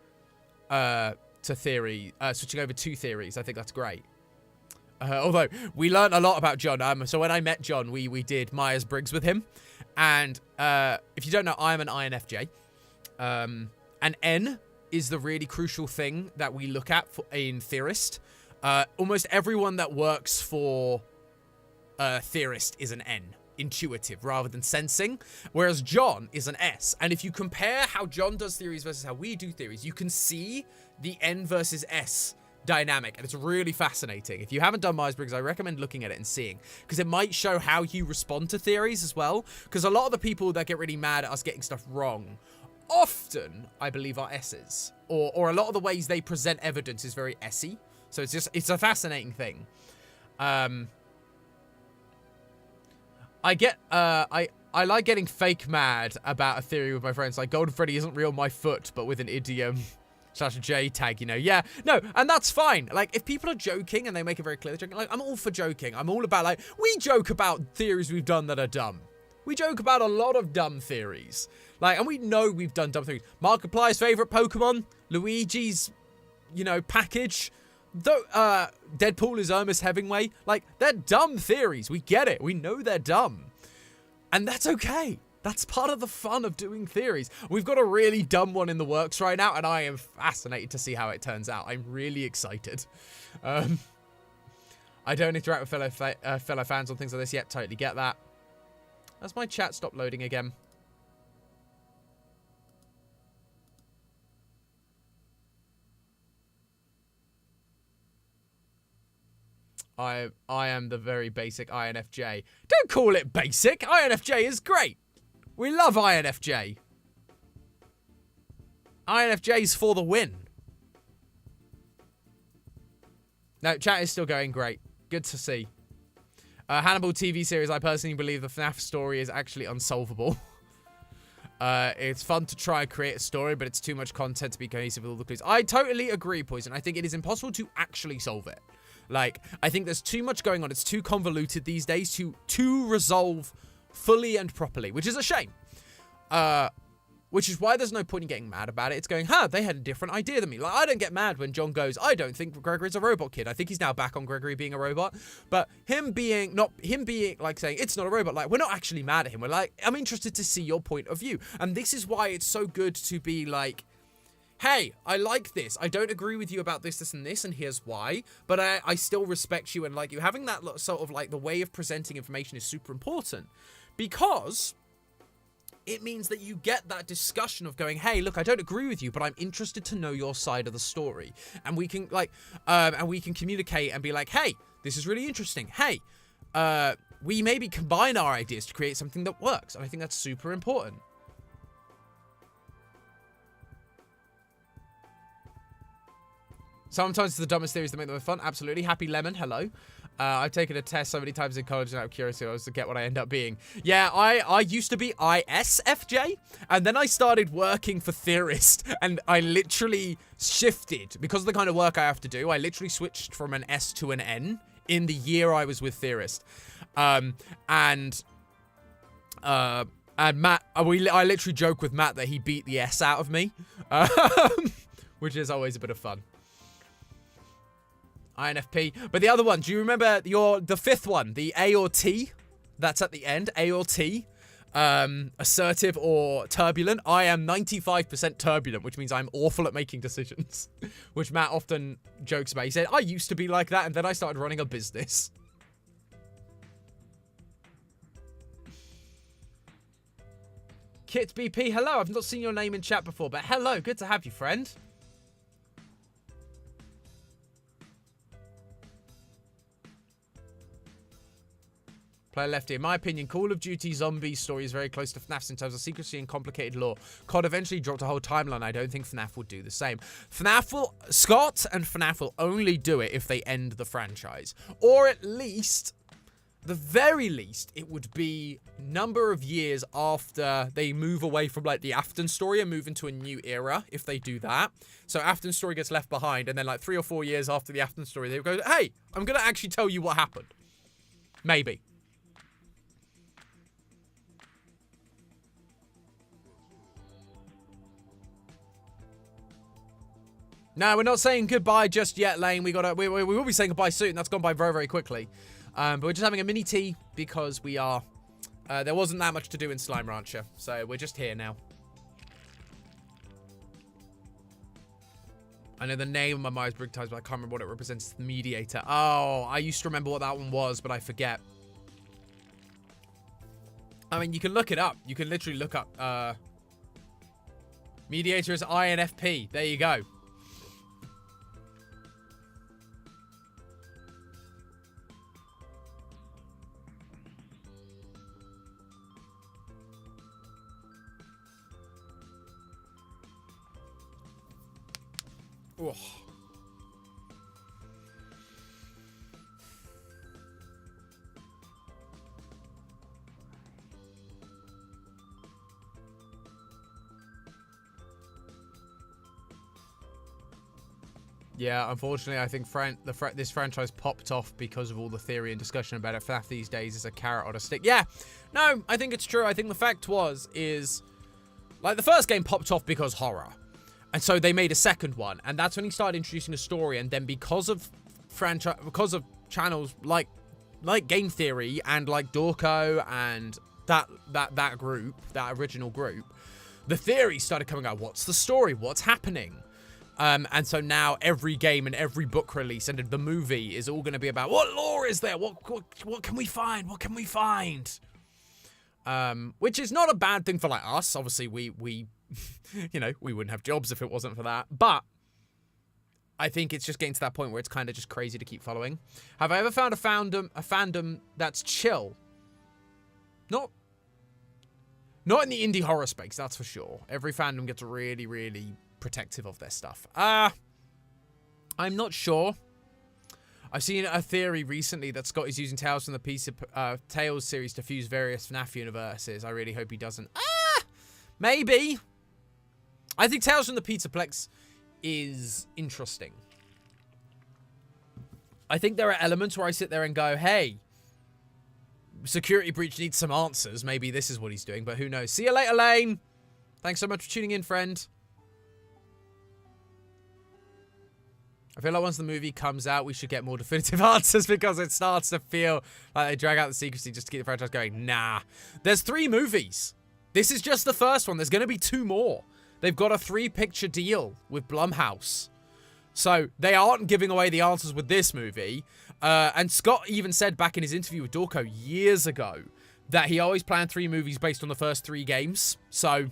theories. I think that's great. Although we learned a lot about John. So when I met John, we did Myers-Briggs with him. And if you don't know, I'm an INFJ. And N is the really crucial thing that we look at in theorist. Almost everyone that works for theorist is an N, intuitive rather than sensing, whereas John is an S. And if you compare how John does theories versus how we do theories, you can see the N versus S dynamic, and it's really fascinating. If you haven't done Myers-Briggs, I recommend looking at it and seeing, because it might show how you respond to theories as well, because a lot of the people that get really mad at us getting stuff wrong often, I believe, are S's, or a lot of the ways they present evidence is very S-y. So it's a fascinating thing. I like getting fake mad about a theory with my friends. Like, Golden Freddy isn't real my foot, but with an idiom / J tag, you know. Yeah, no, and that's fine. Like, if people are joking and they make it very clear they're joking, like, I'm all for joking. I'm all about, like, we joke about theories we've done that are dumb. We joke about a lot of dumb theories. Like, and we know we've done dumb theories. Markiplier's favorite Pokemon, Luigi's, you know, package. Deadpool is Ernest Hemingway. Like, they're dumb theories. We get it. We know they're dumb. And that's okay. That's part of the fun of doing theories. We've got a really dumb one in the works right now, and I am fascinated to see how it turns out. I'm really excited. I don't interact with fellow fans on things like this yet. Totally get that. Has my chat stopped loading again? I am the very basic INFJ. Don't call it basic. INFJ is great. We love INFJ. INFJ's for the win. No, chat is still going great. Good to see. Hannibal TV series, I personally believe the FNAF story is actually unsolvable. It's fun to try and create a story, but it's too much content to be cohesive with all the clues. I totally agree, Poison. I think it is impossible to actually solve it. Like, I think there's too much going on. It's too convoluted these days to resolve fully and properly, which is a shame. Which is why there's no point in getting mad about it. It's going, they had a different idea than me. Like, I don't get mad when John goes, I don't think Gregory's a robot kid. I think he's now back on Gregory being a robot. But him being like saying, it's not a robot, like, we're not actually mad at him. We're like, I'm interested to see your point of view. And this is why it's so good to be like, hey, I like this. I don't agree with you about this, and this, and here's why. But I still respect you and like you. Having that sort of like the way of presenting information is super important. Because it means that you get that discussion of going, hey, look, I don't agree with you, but I'm interested to know your side of the story. And we can like, and we can communicate and be like, hey, this is really interesting. Hey, we maybe combine our ideas to create something that works. And I think that's super important. Sometimes it's the dumbest theories that make them fun. Absolutely. Happy Lemon, hello. I've taken a test so many times in college and out of curiosity I was to get what I end up being. Yeah, I used to be ISFJ, and then I started working for Theorist, and I literally shifted. Because of the kind of work I have to do, I literally switched from an S to an N in the year I was with Theorist. And Matt, I literally joke with Matt that he beat the S out of me, which is always a bit of fun. INFP. But the other one, do you remember the fifth one, the A or T? That's at the end, A or T. Assertive or turbulent. I am 95% turbulent, which means I'm awful at making decisions, which Matt often jokes about. He said, I used to be like that, and then I started running a business. Kit BP, hello. I've not seen your name in chat before, but hello. Good to have you, friend. Play Lefty. In my opinion, Call of Duty Zombie story is very close to FNAF's in terms of secrecy and complicated lore. COD eventually dropped a whole timeline. I don't think FNAF will do the same. Scott and FNAF will only do it if they end the franchise. Or at least, the very least, it would be number of years after they move away from like the Afton story and move into a new era, if they do that. So Afton story gets left behind, and then like 3 or 4 years after the Afton story, they go, hey, I'm going to actually tell you what happened. Maybe. No, we're not saying goodbye just yet, Lane. We will be saying goodbye soon. That's gone by very, very quickly. But we're just having a mini tea because we are. There wasn't that much to do in Slime Rancher, so we're just here now. I know the name of my Myers-Briggs type, but I can't remember what it represents. The Mediator. Oh, I used to remember what that one was, but I forget. I mean, you can look it up. You can literally look up. Mediator is INFP. There you go. Oh. Yeah, unfortunately, I think this franchise popped off because of all the theory and discussion about it. FNAF these days is a carrot on a stick. Yeah, no, I think it's true. I think the fact is, like, the first game popped off because horror. And so they made a second one, and that's when he started introducing a story. And then because of channels like Game Theory and like Dorco and that group, that original group, the theories started coming out. What's the story? What's happening? And so now every game and every book release and the movie is all going to be about what lore is there? What can we find? What can we find? Which is not a bad thing for like us. Obviously, we you know, we wouldn't have jobs if it wasn't for that. But I think it's just getting to that point where it's kind of just crazy to keep following. Have I ever found a fandom that's chill? Not in the indie horror space, that's for sure. Every fandom gets really, really protective of their stuff. I'm not sure. I've seen a theory recently that Scott is using Tales from the Tales series to fuse various FNAF universes. I really hope he doesn't. Maybe. I think Tales from the Pizzaplex is interesting. I think there are elements where I sit there and go, hey, Security Breach needs some answers. Maybe this is what he's doing, but who knows? See you later, Lane. Thanks so much for tuning in, friend. I feel like once the movie comes out, we should get more definitive answers because it starts to feel like they drag out the secrecy just to keep the franchise going. Nah. There's 3 movies. This is just the first one. There's going to be 2 more. They've got a 3-picture deal with Blumhouse. So they aren't giving away the answers with this movie. And Scott even said back in his interview with Dorco years ago that he always planned 3 movies based on the first 3 games. So,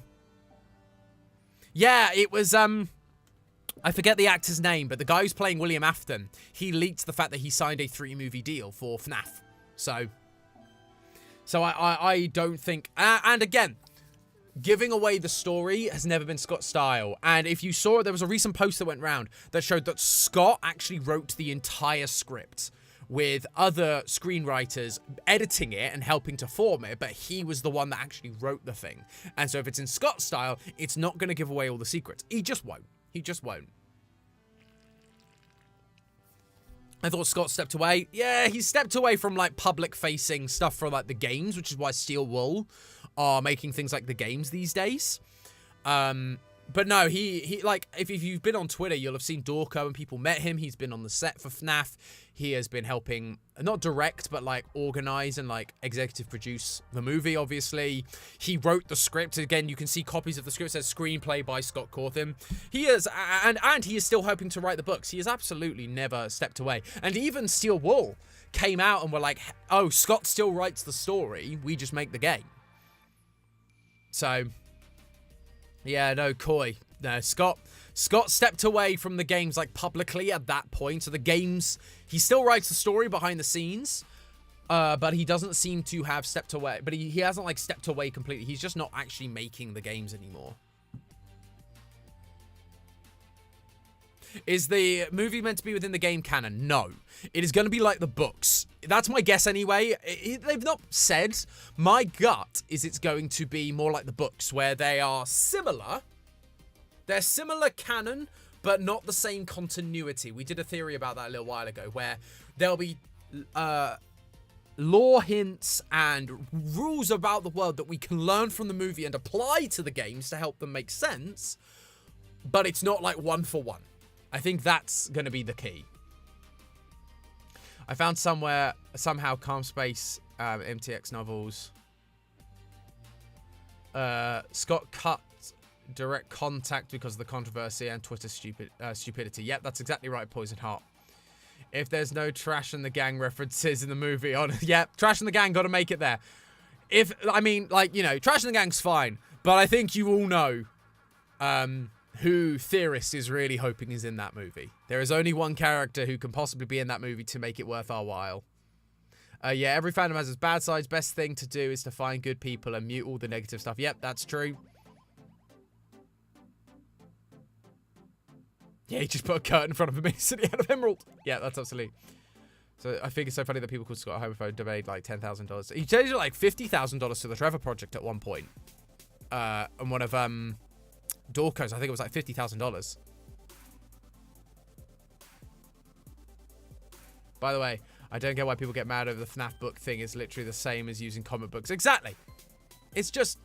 yeah, it was, I forget the actor's name, but the guy who's playing William Afton, he leaked the fact that he signed a 3-movie deal for FNAF. So I don't think, and again, giving away the story has never been Scott's style. And if you saw, there was a recent post that went round that showed that Scott actually wrote the entire script with other screenwriters editing it and helping to form it, but he was the one that actually wrote the thing. And so if it's in Scott's style, it's not going to give away all the secrets. He just won't. He just won't. I thought Scott stepped away. Yeah, he stepped away from, like, public-facing stuff for, like, the games, which is why Steel Wool are making things like the games these days. But no, he like, if you've been on Twitter, you'll have seen Dorco and people met him. He's been on the set for FNAF. He has been helping, not direct, but like organize and like executive produce the movie, obviously. He wrote the script. Again, you can see copies of the script. It says screenplay by Scott Cawthon. He is, and he is still hoping to write the books. He has absolutely never stepped away. And even Steel Wool came out and were like, oh, Scott still writes the story. We just make the game. So, yeah, no, coy. No, Scott stepped away from the games, like, publicly at that point. So the games, he still writes the story behind the scenes, but he doesn't seem to have stepped away. But he hasn't, like, stepped away completely. He's just not actually making the games anymore. Is the movie meant to be within the game canon? No. It is going to be like the books. That's my guess anyway. They've not said. My gut is it's going to be more like the books, where they are similar. They're similar canon, but not the same continuity. We did a theory about that a little while ago, where there'll be lore hints and rules about the world that we can learn from the movie and apply to the games to help them make sense, but it's not like one for one. I think that's going to be the key. I found somehow Calm Space MTX novels. Scott cut direct contact because of the controversy and Twitter stupidity. Yep, that's exactly right, Poison Heart. If there's no Trash and the Gang references in the movie, yep, Trash and the Gang got to make it there. I mean, like, you know, Trash and the Gang's fine, but I think you all know who Theorist is really hoping is in that movie. There is only one character who can possibly be in that movie to make it worth our while. Yeah, every fandom has its bad sides. Best thing to do is to find good people and mute all the negative stuff. Yep, that's true. Yeah, he just put a curtain in front of him instantly out of Emerald. Yeah, that's absolutely. So I think it's so funny that people called Scott a homophobe donated like $10,000. He donated like $50,000 to the Trevor Project at one point. And one of Dorco's, I think it was like $50,000. By the way, I don't get why people get mad over the FNAF book thing. It's literally the same as using comic books. Exactly. It's just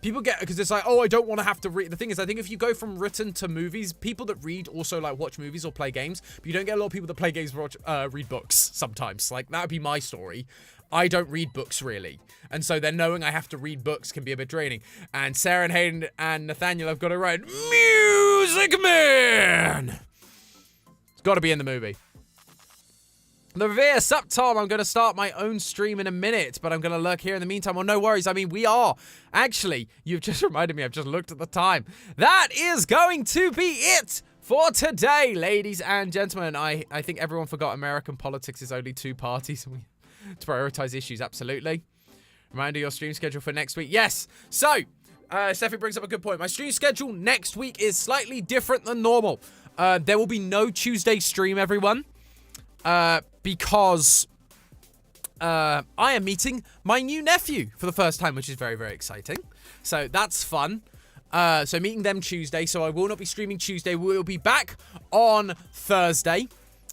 People get, because it's like, oh, I don't want to have to read. The thing is, I think if you go from written to movies, people that read also like watch movies or play games, but you don't get a lot of people that play games or read books sometimes. Like, that would be my story. I don't read books really. And so then knowing I have to read books can be a bit draining. And Sarah and Hayden and Nathaniel have got it right. Music Man! It's got to be in the movie. The Revere, sup Tom, I'm going to start my own stream in a minute, but I'm going to lurk here in the meantime. Well, no worries. I mean, we are. Actually, you've just reminded me, I've just looked at the time. That is going to be it for today, ladies and gentlemen. I think everyone forgot American politics is only 2 parties. To prioritize issues, absolutely. Reminder your stream schedule for next week. Yes. So, Steffi brings up a good point. My stream schedule next week is slightly different than normal. There will be no Tuesday stream, everyone. Because I am meeting my new nephew for the first time, which is very, very exciting. So that's fun. So meeting them Tuesday. So I will not be streaming Tuesday. We'll be back on Thursday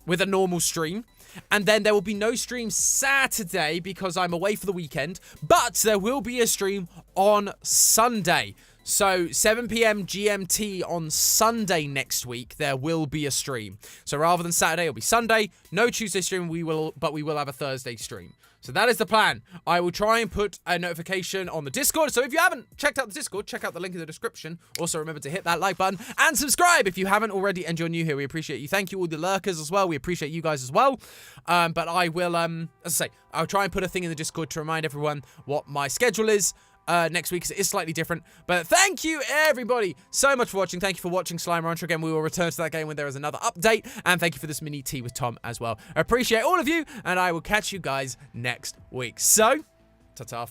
with a normal stream. And then there will be no stream Saturday because I'm away for the weekend. But there will be a stream on Sunday. So 7 p.m. GMT on Sunday next week, there will be a stream. So rather than Saturday, it'll be Sunday. No Tuesday stream, but we will have a Thursday stream. So that is the plan. I will try and put a notification on the Discord. So if you haven't checked out the Discord, check out the link in the description. Also, remember to hit that like button and subscribe if you haven't already and you're new here. We appreciate you. Thank you all the lurkers as well. We appreciate you guys as well. But I will, as I say, I'll try and put a thing in the Discord to remind everyone what my schedule is. Next week, 'cause it is slightly different. But thank you, everybody, so much for watching. Thank you for watching Slime Rancher. Again, we will return to that game when there is another update. And thank you for this mini tea with Tom as well. I appreciate all of you, and I will catch you guys next week. So, ta-ta for